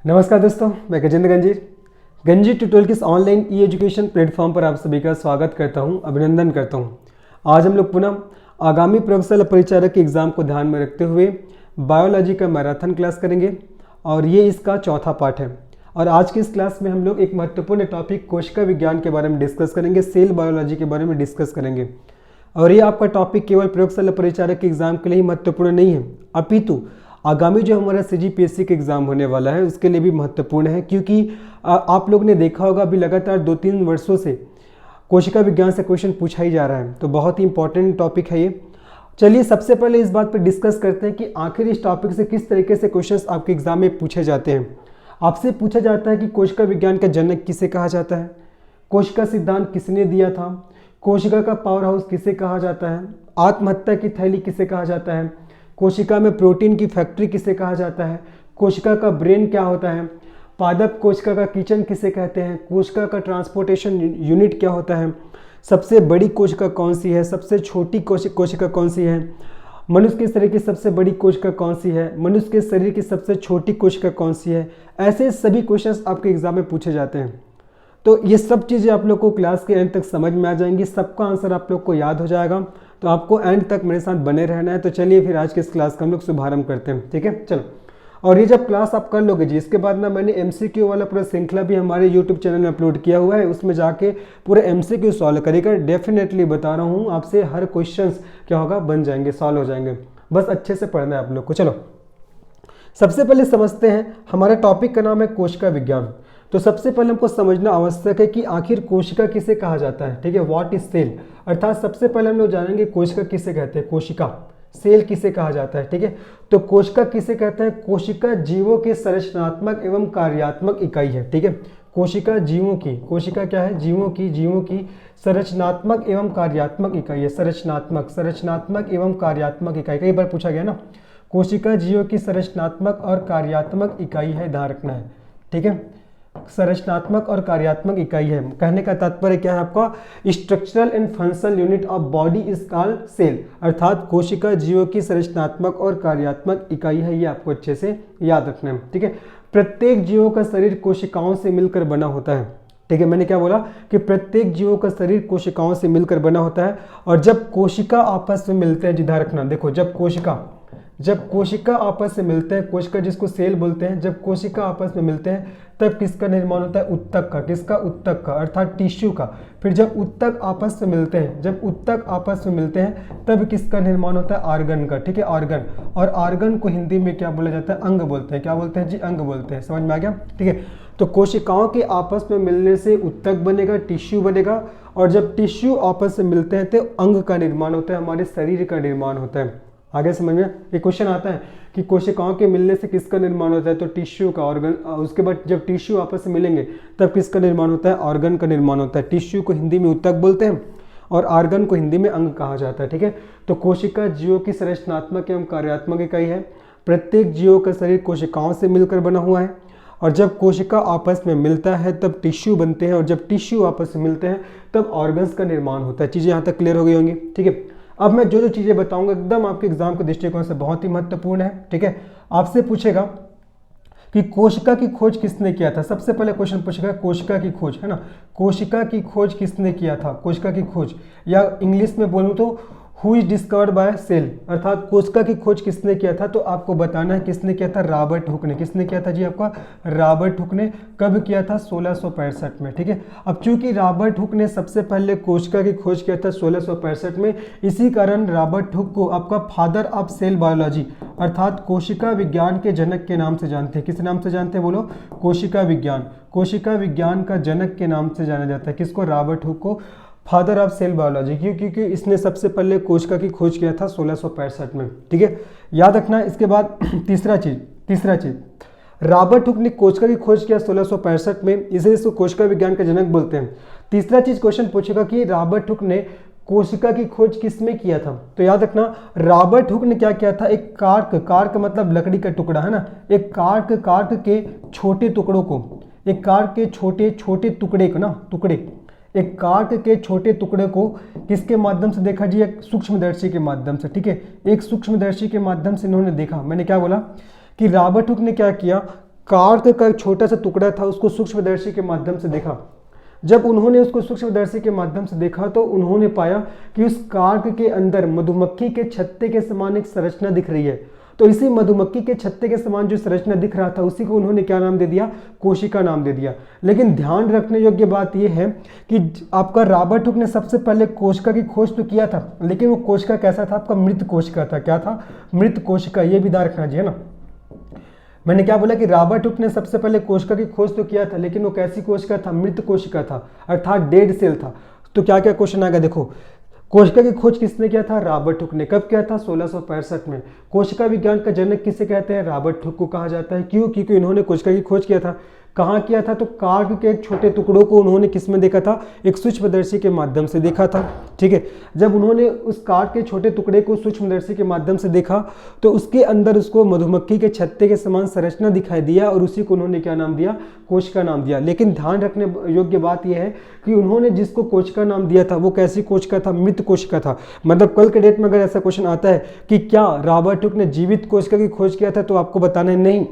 नमस्कार दोस्तों, मैं गजेंद्र गंजी ट्यूटोरियल के इस ऑनलाइन ई एजुकेशन प्लेटफॉर्म पर आप सभी का स्वागत करता हूं, अभिनंदन करता हूं। आज हम लोग पुनः आगामी प्रयोगशाला परिचारक के एग्ज़ाम को ध्यान में रखते हुए बायोलॉजी का मैराथन क्लास करेंगे और ये इसका चौथा पार्ट है। और आज की इस क्लास में हम लोग एक महत्वपूर्ण टॉपिक कोशिका विज्ञान के बारे में डिस्कस करेंगे, सेल बायोलॉजी के बारे में डिस्कस करेंगे। और ये आपका टॉपिक केवल प्रयोगशाला परिचारक के एग्ज़ाम के लिए ही महत्वपूर्ण नहीं है, अपितु आगामी जो हमारा CGPSC का एग्ज़ाम होने वाला है उसके लिए भी महत्वपूर्ण है, क्योंकि आप लोग ने देखा होगा अभी लगातार 2-3 वर्षों से कोशिका विज्ञान से क्वेश्चन पूछा ही जा रहा है, तो बहुत ही इंपॉर्टेंट टॉपिक है ये। चलिए सबसे पहले इस बात पर डिस्कस करते हैं कि आखिर इस टॉपिक से किस तरीके से क्वेश्चंस आपके एग्जाम में पूछे जाते हैं। आपसे पूछा जाता है कि कोशिका विज्ञान का जनक किसे कहा जाता है, कोशिका सिद्धांत किसने दिया था, कोशिका का पावर हाउस किसे कहा जाता है, आत्महत्या की थैली किसे कहा जाता है, कोशिका में प्रोटीन की फैक्ट्री किसे कहा जाता है, कोशिका का ब्रेन क्या होता है, पादप कोशिका का किचन किसे कहते हैं, कोशिका का ट्रांसपोर्टेशन यूनिट क्या होता है, सबसे बड़ी कोशिका कौन सी है, सबसे छोटी कोशिका कौन सी है, मनुष्य के शरीर की सबसे बड़ी कोशिका कौन सी है, मनुष्य के शरीर की सबसे छोटी कोशिका कौन सी है। ऐसे सभी क्वेश्चंस आपके एग्जाम में पूछे जाते हैं। तो ये सब चीज़ें आप लोग को क्लास के एंड तक समझ में आ जाएंगी, सबका आंसर आप लोग को याद हो जाएगा। तो आपको एंड तक मेरे साथ बने रहना है। तो चलिए फिर आज के इस क्लास का हम लोग शुभारंभ करते हैं, ठीक है। चलो, और ये जब क्लास आप कर लोगे जी, इसके बाद ना मैंने MCQ वाला पूरा श्रृंखला भी हमारे YouTube चैनल में अपलोड किया हुआ है, उसमें जाके पूरे MCQ सॉल्व करेगा। डेफिनेटली बता रहा हूँ आपसे, हर क्वेश्चन क्या होगा, बन जाएंगे, सॉल्व हो जाएंगे। बस अच्छे से पढ़ना है आप लोग को। चलो सबसे पहले समझते हैं, हमारे टॉपिक का नाम है कोशिका विज्ञान। तो सबसे पहले हमको समझना आवश्यक है कि आखिर कोशिका किसे कहा जाता है, ठीक है। व्हाट इज सेल, अर्थात सबसे पहले हम लोग जानेंगे कोशिका किसे कहते हैं, कोशिका। सेल किसे कहा जाता है, ठीक है। तो कोशिका किसे कहते हैं, कोशिका जीवों के संरचनात्मक एवं कार्यात्मक इकाई है, ठीक है। कोशिका जीवों की, कोशिका क्या है, जीवों की संरचनात्मक एवं कार्यात्मक इकाई है। संरचनात्मक एवं कार्यात्मक इकाई, कई बार पूछा गया ना। कोशिका जीवों की संरचनात्मक और कार्यात्मक इकाई है, ध्यान रखना है, ठीक है। संरचनात्मक और कार्यात्मक इकाई है, कहने का तात्पर्य क्या है आपका, structural and functional unit of body is called cell, अर्थात कोशिका जीवों की संरचनात्मक और कार्यात्मक इकाई है। ये आपको अच्छे से याद रखना है, ठीक है। प्रत्येक जीवों का शरीर कोशिकाओं से मिलकर बना होता है, ठीक है। मैंने क्या बोला कि प्रत्येक जीवों का शरीर कोशिकाओं से मिलकर बना होता है। और जब कोशिका आपस में मिलते हैं, ध्यान रखना, देखो जब कोशिका आपस में मिलते हैं, कोशिका जिसको सेल बोलते हैं, जब कोशिका आपस में मिलते हैं तब किसका निर्माण होता है, उत्तक का। किसका, उत्तक का, अर्थात टिश्यू का। फिर जब उत्तक आपस में मिलते हैं, तब किसका निर्माण होता है, ऑर्गन का, ठीक है, ऑर्गन। और ऑर्गन को हिंदी में क्या बोला जाता है, अंग बोलते हैं। क्या बोलते हैं जी, अंग बोलते हैं। समझ में आ गया, ठीक है। तो कोशिकाओं के आपस में मिलने से उत्तक बनेगा, टिश्यू बनेगा। और जब टिश्यू आपस में मिलते हैं तो अंग का निर्माण होता है, हमारे शरीर का निर्माण होता है। आगे समझ में एक क्वेश्चन आता है कि कोशिकाओं के मिलने से किसका निर्माण होता है, तो टिश्यू का, ऑर्गन। उसके बाद जब टिश्यू आपस में मिलेंगे तब किसका निर्माण होता है, ऑर्गन का निर्माण होता है। टिश्यू को हिंदी में उत्तक बोलते हैं और ऑर्गन को हिंदी में अंग कहा जाता है, ठीक है। तो कोशिका जीवों की संरचनात्मक एवं कार्यात्मक इकाई है। प्रत्येक जीवों का शरीर कोशिकाओं से मिलकर बना हुआ है। और जब कोशिका आपस में मिलता है तब टिश्यू बनते हैं, और जब टिश्यू आपस में मिलते हैं तब ऑर्गन्स का निर्माण होता है। चीज़ें यहाँ तक क्लियर हो गई होंगी, ठीक है। अब मैं जो चीज़ें बताऊंगा एकदम आपके एग्जाम के दृष्टिकोण से बहुत ही महत्वपूर्ण है, ठीक है। आपसे पूछेगा कि कोशिका की खोज किसने किया था। सबसे पहले क्वेश्चन पूछेगा कोशिका की खोज, है ना। कोशिका की खोज किसने किया था, कोशिका की खोज, या इंग्लिश में बोलूँ तो who is discovered by cell, अर्थात कोशिका की खोज किसने किया था। तो आपको बताना है किसने किया था, रॉबर्ट हुक ने। किसने किया था जी, आपका रॉबर्ट हुक ने। कब किया था, 1665 में, ठीक है। अब चूंकि रॉबर्ट हुक ने सबसे पहले कोशिका की खोज किया था 1665 में, इसी कारण रॉबर्ट हुक को आपका फादर ऑफ सेल बायोलॉजी, अर्थात कोशिका विज्ञान के जनक के नाम से जानते हैं। किस नाम से जानते हैं, बोलो, कोशिका विज्ञान। कोशिका विज्ञान का जनक के नाम से जाना जाता है किसको, रॉबर्ट हुक को, फादर ऑफ सेल बायोलॉजी, क्योंकि इसने सबसे पहले कोशिका की खोज किया था 1665 में, ठीक है। याद रखना। इसके बाद तीसरा चीज रॉबर्ट हुक ने कोशिका की खोज किया 1665 में, इसे इसको कोशिका विज्ञान का जनक बोलते हैं। तीसरा चीज क्वेश्चन पूछेगा कि रॉबर्ट हुक ने कोशिका की खोज किसमें किया था। तो याद रखना, रॉबर्ट हुक ने क्या किया था, एक कार्क मतलब लकड़ी का टुकड़ा, है ना। एक कार्क के छोटे टुकड़ों को, एक कार्क के छोटे टुकड़े को ना, एक कार्क के छोटे टुकड़े को किसके माध्यम से देखा जी, एक सूक्ष्मदर्शी के माध्यम से, ठीक है। एक सूक्ष्मदर्शी के माध्यम से इन्होंने देखा। मैंने क्या बोला कि रॉबर्ट हुक ने क्या किया, कार्क का एक छोटा सा टुकड़ा था, उसको सूक्ष्मदर्शी के माध्यम से देखा। जब उन्होंने उसको सूक्ष्मदर्शी के माध्यम से देखा तो उन्होंने पाया कि उस कार्क के अंदर मधुमक्खी के छत्ते के समान एक संरचना दिख रही है। तो इसी मधुमक्खी के छत्ते के समान जो संरचना दिख रहा था उसी को उन्होंने क्या नाम दे दिया, कोशिका नाम दे दिया। लेकिन ध्यान रखने योग्य बात यह है कि आपका रॉबर्ट हुक ने सबसे पहले कोशिका की खोज तो किया था, लेकिन वो कोशिका कैसा था, आपका मृत कोशिका था। क्या था, मृत कोशिका। ये भी ध्यान रखना चाहिए ना। मैंने क्या बोला कि रॉबर्ट हुक ने सबसे पहले कोशिका की खोज तो किया था, लेकिन वो कैसी कोशिका था, मृत कोशिका था, अर्थात डेड सेल था। तो क्या क्या क्वेश्चन आएगा, देखो कोशिका की खोज किसने किया था, रॉबर्ट हुक ने। कब किया था, 1665 में। कोशिका विज्ञान का जनक किसे कहते हैं, रॉबर्ट हुक को कहा जाता है। क्यों, क्योंकि इन्होंने कोशिका की खोज किया था। कहाँ किया था, तो कार्क के एक छोटे टुकड़ों को उन्होंने किसमें देखा था, एक सूक्ष्मदर्शी के माध्यम से देखा था। ठीक है, जब उन्होंने उस कार्क के छोटे टुकड़े को सूक्ष्मदर्शी के माध्यम से देखा तो उसके अंदर उसको मधुमक्खी के छत्ते के समान संरचना दिखाई दिया और उसी को उन्होंने क्या नाम दिया, कोशिका नाम दिया। लेकिन ध्यान रखने योग्य बात यह है कि उन्होंने जिसको कोशिका नाम दिया था वो कैसी कोशिका था, मृत कोशिका था। मतलब कल के डेट में अगर ऐसा क्वेश्चन आता है कि क्या रॉबर्ट हुक ने जीवित कोशिका की खोज किया था, तो आपको बताना है नहीं,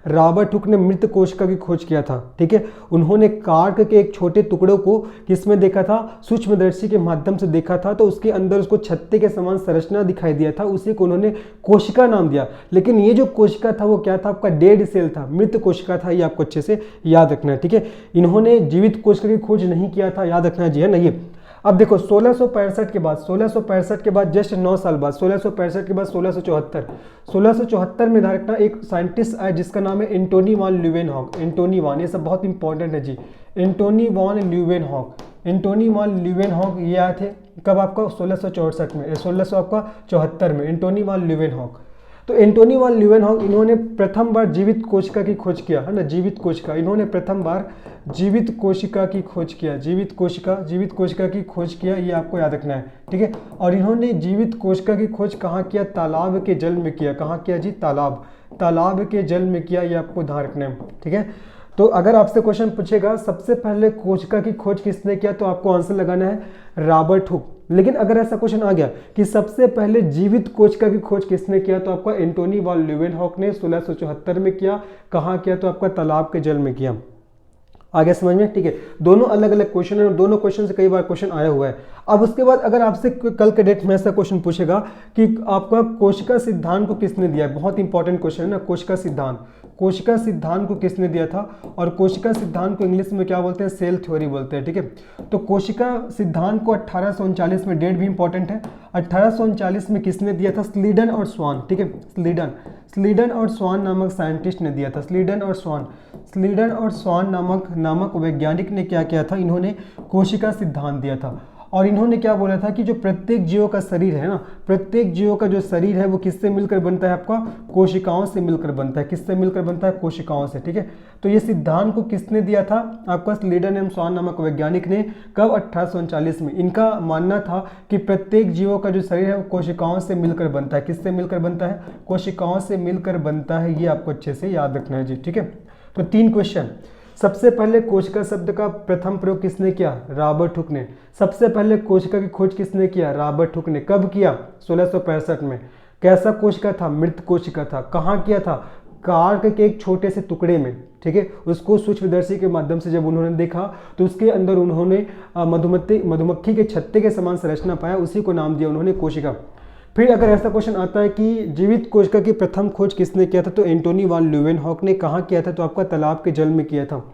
रॉबर्ट हुक ने मृत कोशिका की खोज किया था। ठीक है, उन्होंने कार्क के एक छोटे टुकड़ों को किसमें देखा था, सूक्ष्मदर्शी के माध्यम से देखा था, तो उसके अंदर उसको छत्ते के समान संरचना दिखाई दिया था, उसी को उन्होंने कोशिका नाम दिया। लेकिन ये जो कोशिका था वो क्या था, आपका डेड सेल था, मृत कोशिका था। ये आपको अच्छे से याद रखना है। ठीक है, इन्होंने जीवित कोशिका की खोज नहीं किया था, याद रखना जी है ना ये। अब देखो 1665 के बाद, 1665 के बाद जस्ट 9 साल बाद, 1665 के बाद 1674 में धारकना एक साइंटिस्ट आया जिसका नाम है Antonie van Leeuwenhoek. Antonie van, ये सब बहुत इंपॉर्टेंट है जी। Antonie van Leeuwenhoek, Antonie van Leeuwenhoek ये आए थे कब, आपका 1664 में, 1674 में एंटोनी वॉन ल्यूवेनहॉक। तो एंटोनी वॉन ल्यूवेनहॉक इन्होंने प्रथम बार जीवित कोशिका की खोज किया है ना, जीवित कोशिका, इन्होंने प्रथम बार जीवित कोशिका की खोज किया, जीवित कोशिका की खोज किया, ये आपको याद रखना है। ठीक है, और इन्होंने जीवित कोशिका की खोज कहाँ किया, तालाब के जल में किया। कहाँ किया जी, तालाब के जल में किया, ये आपको ध्यान रखना है। ठीक है, तो अगर आपसे क्वेश्चन पूछेगा सबसे पहले कोशिका की खोज किसने किया, तो आपको आंसर लगाना है रॉबर्ट हुक। लेकिन अगर ऐसा क्वेश्चन आ गया कि सबसे पहले जीवित कोशिका की खोज किसने किया, तो आपका एंटोनी वॉन ल्यूवेनहॉक ने 1674 में किया। कहाँ किया, तो आपका तालाब के जल में किया। आगे समझ में। ठीक है, दोनों अलग अलग क्वेश्चन है और दोनों क्वेश्चन से कई बार क्वेश्चन आया हुआ है। अब उसके बाद अगर आपसे कल के डेट में ऐसा क्वेश्चन पूछेगा कि आपका कोशिका सिद्धांत को किसने दिया है, बहुत इंपॉर्टेंट क्वेश्चन है ना, कोशिका सिद्धांत को किसने दिया था, और कोशिका सिद्धांत को इंग्लिश में क्या बोलते हैं, सेल थ्योरी बोलते हैं। ठीक है, तो कोशिका सिद्धांत को 1839 में, डेट भी इंपॉर्टेंट है, 1839 में किसने दिया था, स्लीडन और स्वान। ठीक है, स्लीडन और स्वान नामक साइंटिस्ट ने दिया था। स्लीडन और स्वान नामक वैज्ञानिक ने क्या किया था, इन्होंने कोशिका सिद्धांत दिया था। और इन्होंने क्या बोला था कि जो प्रत्येक जीवों का शरीर है ना, प्रत्येक जीवों का जो शरीर है वो किससे मिलकर बनता है, आपका कोशिकाओं से मिलकर बनता है। किससे मिलकर बनता है, कोशिकाओं से। ठीक है, तो ये सिद्धांत को किसने दिया था, आपका स्लीडन एंड स्वान नामक वैज्ञानिक ने। कब, 1839 में। इनका मानना था कि प्रत्येक जीवों का जो शरीर है वो कोशिकाओं से मिलकर बनता है। किससे मिलकर बनता है, कोशिकाओं से मिलकर बनता है। ये आपको अच्छे से याद रखना है जी। ठीक है, तो 3 क्वेश्चन। सबसे पहले कोशिका शब्द का प्रथम प्रयोग किसने किया, रॉबर्ट हुक ने। सबसे पहले कोशिका की खोज किसने किया, रॉबर्ट हुक ने। कब किया, 1665 में। कैसा कोशिका था, मृत कोशिका था। कहाँ किया था, कार्क के एक छोटे से टुकड़े में। ठीक है, उसको सूक्ष्मदर्शी के माध्यम से जब उन्होंने देखा तो उसके अंदर उन्होंने मधुमक्खी के छत्ते के समान संरचना पाया, उसी को नाम दिया उन्होंने कोशिका। फिर अगर ऐसा क्वेश्चन आता है कि जीवित कोशिका की प्रथम खोज किसने किया था, तो एंटोनी वॉन ल्यूवेनहॉक ने। कहाँ किया था, तो आपका तालाब के जल में किया था।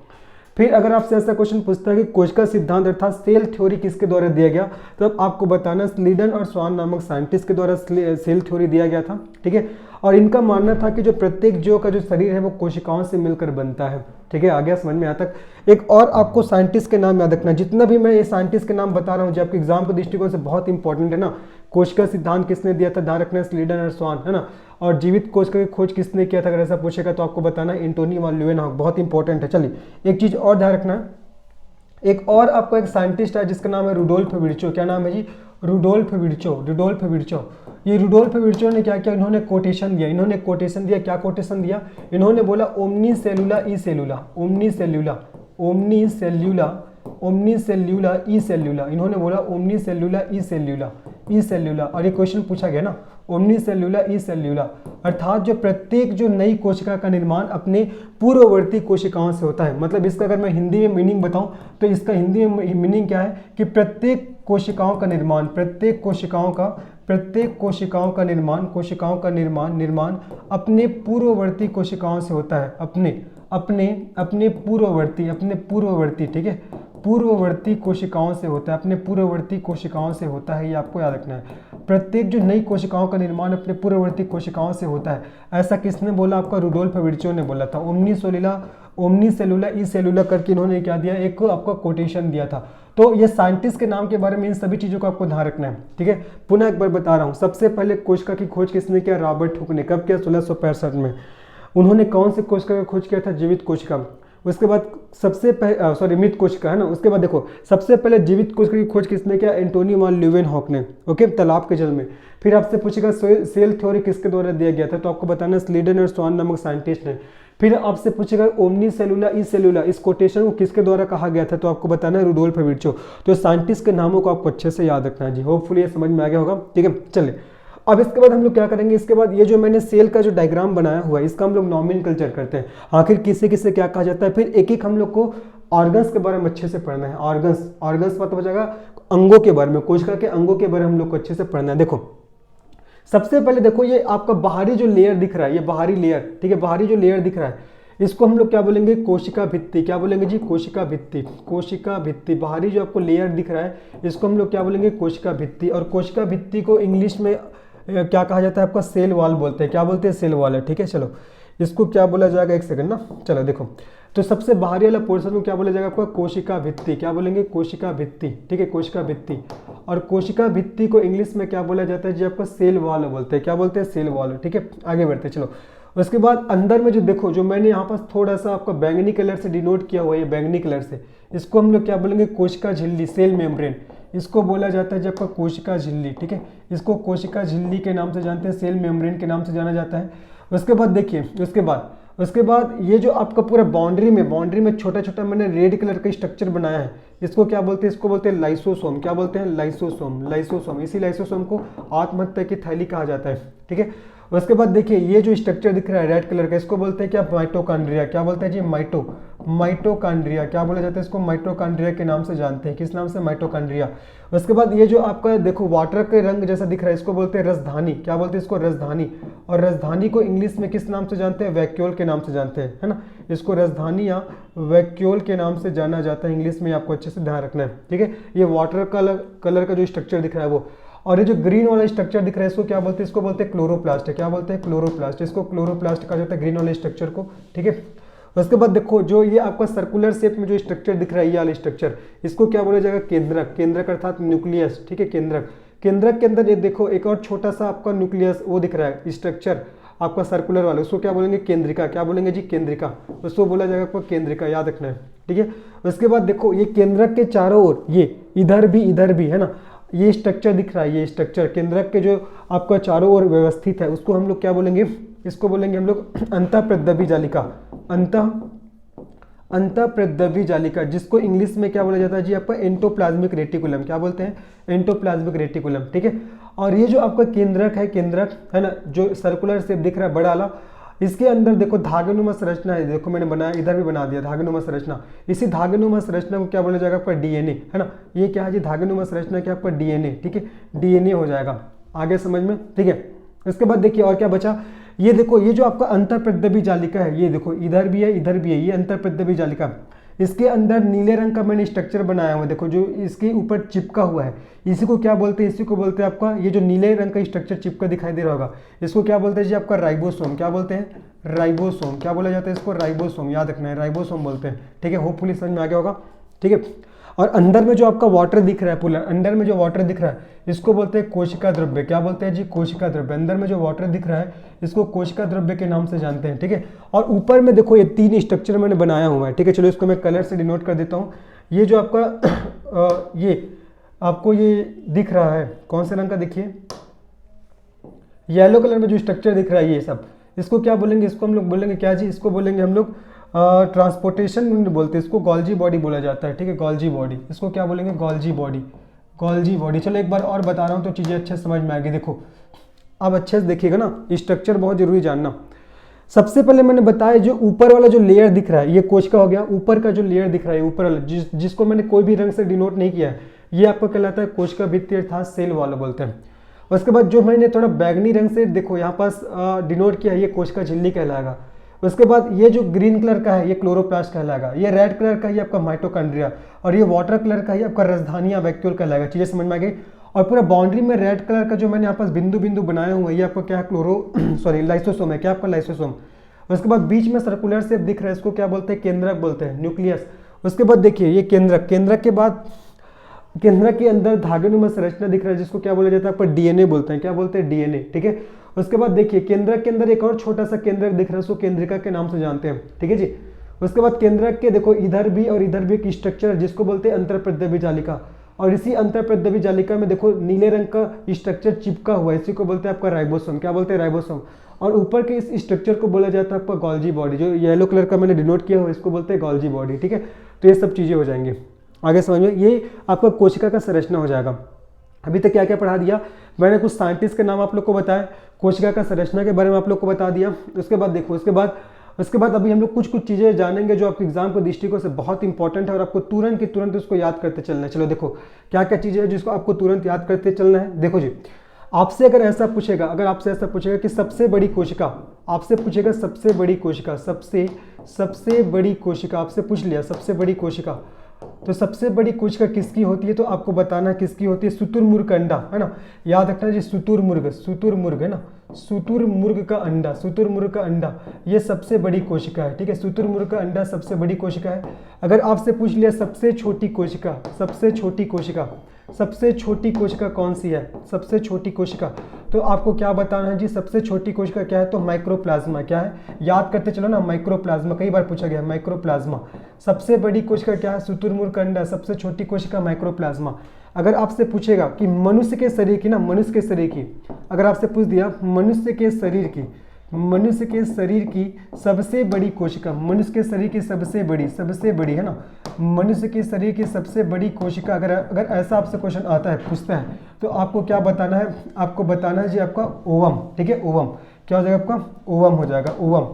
फिर अगर आपसे ऐसा क्वेश्चन पूछता है कि कोशिका सिद्धांत अर्थात सेल थ्योरी किसके द्वारा दिया गया, तब आपको बताना स्लीडन और स्वान नामक साइंटिस्ट के द्वारा सेल थ्योरी दिया गया था। ठीक है, और इनका मानना था कि जो प्रत्येक जीव का जो शरीर है वो कोशिकाओं से मिलकर बनता है। ठीक है, आ गया समझ में। यहाँ तक एक और आपको साइंटिस्ट के नाम याद रखना, जितना भी मैं ये साइंटिस्ट के नाम बता रहा हूँ जो आपके एग्जाम के दृष्टिकोण से बहुत इंपॉर्टेंट है ना। कोशिका सिद्धांत किसने दिया था, ध्यान रखना, स्लीडन और स्वान, है ना। और जीवित कोशिका की खोज किसने किया था, अगर ऐसा पूछेगा तो आपको बताना एंटोनी वॉन ल्यूवेनहॉक, बहुत इंपॉर्टेंट है। चलिए एक चीज और ध्यान रखना, एक और आपको एक साइंटिस्ट है जिसका नाम है रुडोल्फ विर्चो। क्या नाम है जी, रुडोल्फ विर्चो। ये रुडोल्फ विर्चो ने क्या किया, इन्होंने कोटेशन दिया। क्या कोटेशन दिया, इन्होंने बोला ओमनी सेलुला ई सेलुला। इन्होंने बोला ओमनी सेलुला ई सेलुला। और ये क्वेश्चन पूछा गया ना, ओमनी सेल्यूला ई सेल्यूला, अर्थात जो प्रत्येक जो नई कोशिका का निर्माण अपने पूर्ववर्ती कोशिकाओं से होता है। मतलब इसका अगर मैं हिंदी में मीनिंग बताऊं तो इसका हिंदी में मीनिंग क्या है कि प्रत्येक कोशिकाओं का निर्माण, प्रत्येक कोशिकाओं का निर्माण अपने पूर्ववर्ती कोशिकाओं से होता है, अपने पूर्ववर्ती, ठीक है, पूर्ववर्ती कोशिकाओं से होता है, अपने पूर्ववर्ती कोशिकाओं से होता है, ये आपको याद रखना है। प्रत्येक जो नई कोशिकाओं का निर्माण अपने पूर्ववर्ती कोशिकाओं से होता है, ऐसा किसने बोला? आपका रुडोल्फ विर्चो ने बोला था। ओमनी सेलुला ई सेलुला करके इन्होंने क्या दिया, एक आपका कोटेशन दिया था। तो ये साइंटिस्ट के नाम के बारे में इन सभी चीज़ों को आपको ध्यान रखना है, ठीक है। पुनः एक बार बता रहा हूँ, सबसे पहले कोशिका की खोज किसने किया? रॉबर्ट हुक ने। कब किया? 1665 में। उन्होंने कौन से कोशिका का खोज किया था? जीवित कोशिका। उसके बाद मृत कोशिका है ना। उसके बाद देखो, सबसे पहले जीवित कोशिका की खोज किसने किया? एंटोनी वान ल्यूवेनहॉक ने, ओके, तालाब के जल में। फिर आपसे पूछेगा सेल थ्योरी किसके द्वारा दिया गया था, तो आपको बताना स्लीडन और स्वान नामक साइंटिस्ट ने। फिर आपसे पूछेगा ओमनी सेलुला ई सेलुला, इस कोटेशन को किसके द्वारा कहा गया था, तो आपको बताना है रुडोल्फ विर्चो। तो साइंटिस्ट के नामों को आपको अच्छे से याद रखना है जी। होपफुली ये समझ में आ गया होगा, ठीक है। चलिए अब इसके बाद हम लोग क्या करेंगे, इसके बाद ये जो मैंने सेल का जो डायग्राम बनाया हुआ है इसका हम लोग नॉमेनक्लेचर करते हैं। आखिर किसे किसे क्या कहा जाता है, फिर एक एक हम लोग को ऑर्गन्स के बारे में अच्छे से पढ़ना है। ऑर्गन्स पता हो जाएगा, अंगों के बारे में, कोशिका के अंगों के बारे में हम लोग को अच्छे से पढ़ना है। देखो सबसे पहले देखो, ये आपका बाहरी जो लेयर दिख रहा है, ये बाहरी लेयर, ठीक है, बाहरी जो लेयर दिख रहा है इसको हम लोग क्या बोलेंगे? कोशिका भित्ति। क्या बोलेंगे जी? कोशिका भित्ति। बाहरी जो आपको लेयर दिख रहा है इसको हम लोग क्या बोलेंगे? कोशिका भित्ति। और कोशिका भित्ति को इंग्लिश में क्या कहा जाता है? आपका सेल वॉल बोलते हैं। क्या बोलते हैं? सेल वॉल है, ठीक है। चलो इसको क्या बोला जाएगा, एक सेकंड ना। चलो देखो, तो सबसे बाहरी वाला पोर्शन को क्या बोला जाएगा? आपका कोशिका भित्ति। क्या बोलेंगे? कोशिका भित्ति, ठीक है, कोशिका भित्ति। और कोशिका भित्ति को इंग्लिश में क्या बोला जाता है जी? आपका सेल वॉल बोलते हैं। क्या बोलते हैं? सेल वॉल, ठीक है। आगे बढ़ते चलो। उसके बाद अंदर में जो देखो, जो मैंने यहाँ पर थोड़ा सा आपका बैंगनी कलर से डिनोट किया हुआ है, बैंगनी कलर से, इसको हम लोग क्या बोलेंगे? कोशिका झिल्ली, सेल मेम्ब्रेन। इसको बोला जाता है जब आपका कोशिका झिल्ली, ठीक है। इसको कोशिका झिल्ली के नाम से जानते हैं, सेल मेम्ब्रेन के नाम से जाना जाता है। उसके बाद देखिए, उसके बाद ये जो आपका पूरा बाउंड्री में छोटा छोटा मैंने रेड कलर का स्ट्रक्चर बनाया है, इसको क्या बोलते हैं? इसको बोलते हैं लाइसोसोम। क्या बोलते हैं? लाइसोसोम। इसी लाइसोसोम को आत्महत्या की थैली कहा जाता है, ठीक है। उसके बाद देखिए, ये जो स्ट्रक्चर दिख रहा है रेड कलर का, इसको बोलते हैं क्या? माइटोकॉन्ड्रिया। क्या बोलते हैं जी? माइटोकॉन्ड्रिया। क्या बोला जाता है इसको? माइटोकॉन्ड्रिया के नाम से जानते हैं। किस नाम से? माइटोकॉन्ड्रिया। उसके बाद ये जो आपका देखो वाटर के रंग जैसा दिख रहा है, इसको बोलते हैं रसधानी। क्या बोलते हैं इसको? रसधानी। और रसधानी को इंग्लिश में किस नाम से जानते हैं? वैक्यूल के नाम से जानते हैं, है ना। इसको रसधानी या वैक्यूल के नाम से जाना जाता है इंग्लिश में, आपको अच्छे से ध्यान रखना है, ठीक है। ये वाटर कलर का जो स्ट्रक्चर दिख रहा है वो, और ये जो ग्रीन वाला स्ट्रक्चर दिख रहा है इसको क्या बोलते हैं? इसको बोलते हैं क्लोरोप्लास्ट। क्या बोलते हैं? क्लोरोप्लास्ट। इसको क्लोरोप्लास्ट कहा जाता है, ग्रीन वाले स्ट्रक्चर को, ठीक है। उसके बाद देखो, जो ये आपका सर्कुलर शेप में जो स्ट्रक्चर दिख रहा है, ये वाला स्ट्रक्चर, इसको क्या बोला जाएगा? केंद्रक अर्थात न्यूक्लियस, ठीक है, केंद्रक के अंदर ये देखो एक और छोटा सा आपका न्यूक्लियस वो दिख रहा है स्ट्रक्चर आपका सर्कुलर वाला, उसको क्या बोलेंगे? केंद्रिका। क्या बोलेंगे जी? केंद्रिका। उसको बोला जाएगा आपको केंद्रिका, याद रखना है, ठीक है। उसके बाद देखो, ये केंद्रक के चारों ओर, ये इधर भी है ना, ये स्ट्रक्चर दिख रहा है, ये स्ट्रक्चर केंद्रक के जो आपका चारों ओर व्यवस्थित है, उसको हम लोग क्या बोलेंगे? इसको बोलेंगे हम लोग अंतःप्रद्रवी जालिका। अंतःप्रद्रवी जालिका, जिसको इंग्लिश में क्या बोला जाता है जी? आपका एंटोप्लाज्मिक रेटिकुलम। क्या बोलते हैं? एंटोप्लाज्मिक रेटिकुलम, ठीक है। और ये जो आपका केंद्रक है ना, जो सर्कुलर शेप दिख रहा है बड़ा वाला, इसके अंदर देखो धागेनुमा संरचना है। देखो मैंने बनाया, इधर भी बना दिया धागेनुमा संरचना। इसी धागेनुमा संरचना को क्या बोला जाएगा? आपका डीएनए, है ना। ये क्या है जी? धागेनुमा संरचना क्या? आपका डीएनए, ठीक है, डीएनए हो जाएगा। आगे समझ में, ठीक है। इसके बाद देखिए और क्या बचा, ये देखो, ये जो आपका अंतःप्रद्रवी जालिका है, ये देखो इधर भी है, ये अंतःप्रद्रवी जालिका। इसके अंदर नीले रंग का मैंने स्ट्रक्चर बनाया हुआ, देखो जो इसके ऊपर चिपका हुआ है, इसी को क्या बोलते हैं? इसी को बोलते हैं आपका, ये जो नीले रंग का स्ट्रक्चर चिपका दिखाई दे रहा होगा, इसको क्या बोलते हैं जी? आपका राइबोसोम। क्या बोलते हैं? राइबोसोम। क्या बोला जाता है इसको? राइबोसोम, याद रखना है, राइबोसोम बोलते हैं, ठीक है। होपफुली समझ में आ गया होगा, ठीक है। और अंदर में जो आपका वाटर दिख रहा है, पूरा अंदर में जो वाटर दिख रहा है, इसको बोलते हैं कोशिका द्रव्य। क्या बोलते हैं जी? कोशिका द्रव्य। अंदर में जो वाटर दिख रहा है इसको कोशिका द्रव्य के नाम से जानते हैं, ठीक है। और ऊपर में देखो ये 3 स्ट्रक्चर मैंने बनाया हुआ है, ठीक है। चलो इसको मैं कलर से डिनोट कर देता हूँ। ये जो आपका ये आपको ये दिख रहा है, कौन से रंग का? देखिए येलो कलर में जो स्ट्रक्चर दिख रहा है, ये सब, इसको क्या बोलेंगे? इसको हम लोग बोलेंगे क्या जी? इसको बोलेंगे हम लोग ट्रांसपोर्टेशन बोलते हैं इसको, गोल्जी बॉडी बोला जाता है, ठीक है, गोल्जी बॉडी। इसको क्या बोलेंगे? Golgi body. चलो एक बार और बता रहा हूँ तो चीज़ें अच्छे समझ में आएगी। देखो आप अच्छे से देखिएगा ना, स्ट्रक्चर बहुत जरूरी जानना। सबसे पहले मैंने बताया जो ऊपर वाला जो लेयर दिख रहा है ये कोशिका हो गया, ऊपर का जो लेयर दिख रहा है ऊपर वाला जिसको मैंने कोई भी रंग से डिनोट नहीं किया है, ये आपको कहलाता है कोशिका भित्ति अर्थात सेल वाला बोलते हैं। उसके बाद जो मैंने थोड़ा बैगनी रंग से देखो यहाँ पास डिनोट किया है, ये कोशिका झिल्ली कहलाएगा। उसके बाद ये जो ग्रीन कलर का है ये क्लोरोप्लास्ट कहलाएगा, ये रेड कलर का ही आपका माइटोकॉन्ड्रिया, और ये वाटर कलर का ही आपका राजधानी वैक्यूल कहलाएगा। चीजें समझ में आ गई। और पूरा बाउंड्री में रेड कलर का जो मैंने यहाँ पास बिंदु बिंदु बनाए हुए हैं ये आपको क्या है, लाइसोसोम है। क्या आपका लाइसोसोम। उसके बाद बीच में सर्कुलर शेप दिख रहा है, इसको क्या बोलते हैं, केंद्रक बोलते हैं, न्यूक्लियस। उसके बाद देखिए ये केंद्रक, केंद्रक के बाद केंद्रक के अंदर धागेनुमा संरचना दिख रहा है जिसको क्या बोला जाता है, आपको डीएनए बोलते हैं। क्या बोलते हैं, डीएनए। ठीक है। उसके बाद देखिए केंद्रक के अंदर एक और छोटा सा केंद्रक दिख रहा है, उसको केंद्रिका के नाम से जानते हैं। ठीक है जी। उसके बाद केंद्रक के देखो इधर भी और इधर भी एक स्ट्रक्चर है जिसको बोलते हैं अंतरप्रद्रव्य जालिका, और इसी अंतरप्रद्रव्य जालिका में देखो नीले रंग का स्ट्रक्चर चिपका हुआ है, इसी को बोलते हैं आपका राइबोसोम। क्या बोलते हैं, राइबोसोम। और ऊपर के इस स्ट्रक्चर को बोला जाता है आपका गोल्जी बॉडी, जो येलो कलर का मैंने डिनोट किया हुआ इसको बोलते हैं गोल्जी बॉडी। ठीक है। तो ये सब चीजें हो जाएंगी आगे समझ में। ये आपका कोशिका का संरचना हो जाएगा। अभी तक क्या क्या पढ़ा दिया मैंने, कुछ साइंटिस्ट के नाम आप लोग को बताया, कोशिका का संरचना के बारे में आप लोग को बता दिया। उसके बाद देखो उसके बाद अभी हम लोग कुछ चीजें जानेंगे जो आपके एग्जाम के दृष्टिकोण से बहुत इंपॉर्टेंट है और आपको तुरंत की तुरंत उसको याद करते चलना है। चलो देखो क्या क्या चीजें हैं जिसको आपको तुरंत याद करते चलना है। देखो जी, आपसे अगर ऐसा पूछेगा, अगर आपसे ऐसा पूछेगा कि सबसे बड़ी कोशिका, आपसे पूछेगा सबसे बड़ी कोशिका, सबसे बड़ी कोशिका आपसे पूछ लिया, सबसे बड़ी कोशिका, तो सबसे बड़ी कोशिका किसकी होती है, तो आपको बताना किसकी होती है, शुतुरमुर्ग का अंडा, है ना। याद रखना जी, शुतुरमुर्ग है ना, शुतुरमुर्ग का अंडा ये सबसे बड़ी कोशिका है। ठीक है। शुतुरमुर्ग का अंडा सबसे बड़ी कोशिका है। अगर आपसे पूछ लिया सबसे छोटी कोशिका, सबसे छोटी कोशिका कौन सी है, सबसे छोटी कोशिका, तो आपको क्या बताना है जी, सबसे छोटी कोशिका क्या है, तो माइक्रोप्लाज्मा। क्या है, याद करते चलो ना, माइक्रोप्लाज्मा, कई बार पूछा गया माइक्रोप्लाज्मा। सबसे बड़ी कोशिका क्या है, शुतुरमुर्ग का अंडा, सबसे छोटी कोशिका माइक्रोप्लाज्मा। अगर आपसे पूछेगा कि मनुष्य के शरीर की ना, मनुष्य के शरीर की, अगर आपसे पूछ दिया मनुष्य के शरीर की सबसे बड़ी कोशिका, मनुष्य के शरीर की सबसे बड़ी है ना, मनुष्य के शरीर की सबसे बड़ी कोशिका, अगर ऐसा आपसे क्वेश्चन आता है, पूछता है, तो आपको क्या बताना है, आपको बताना है जी आपका ओवम। ठीक है। ओवम क्या हो जाएगा आपका, ओवम हो जाएगा, ओवम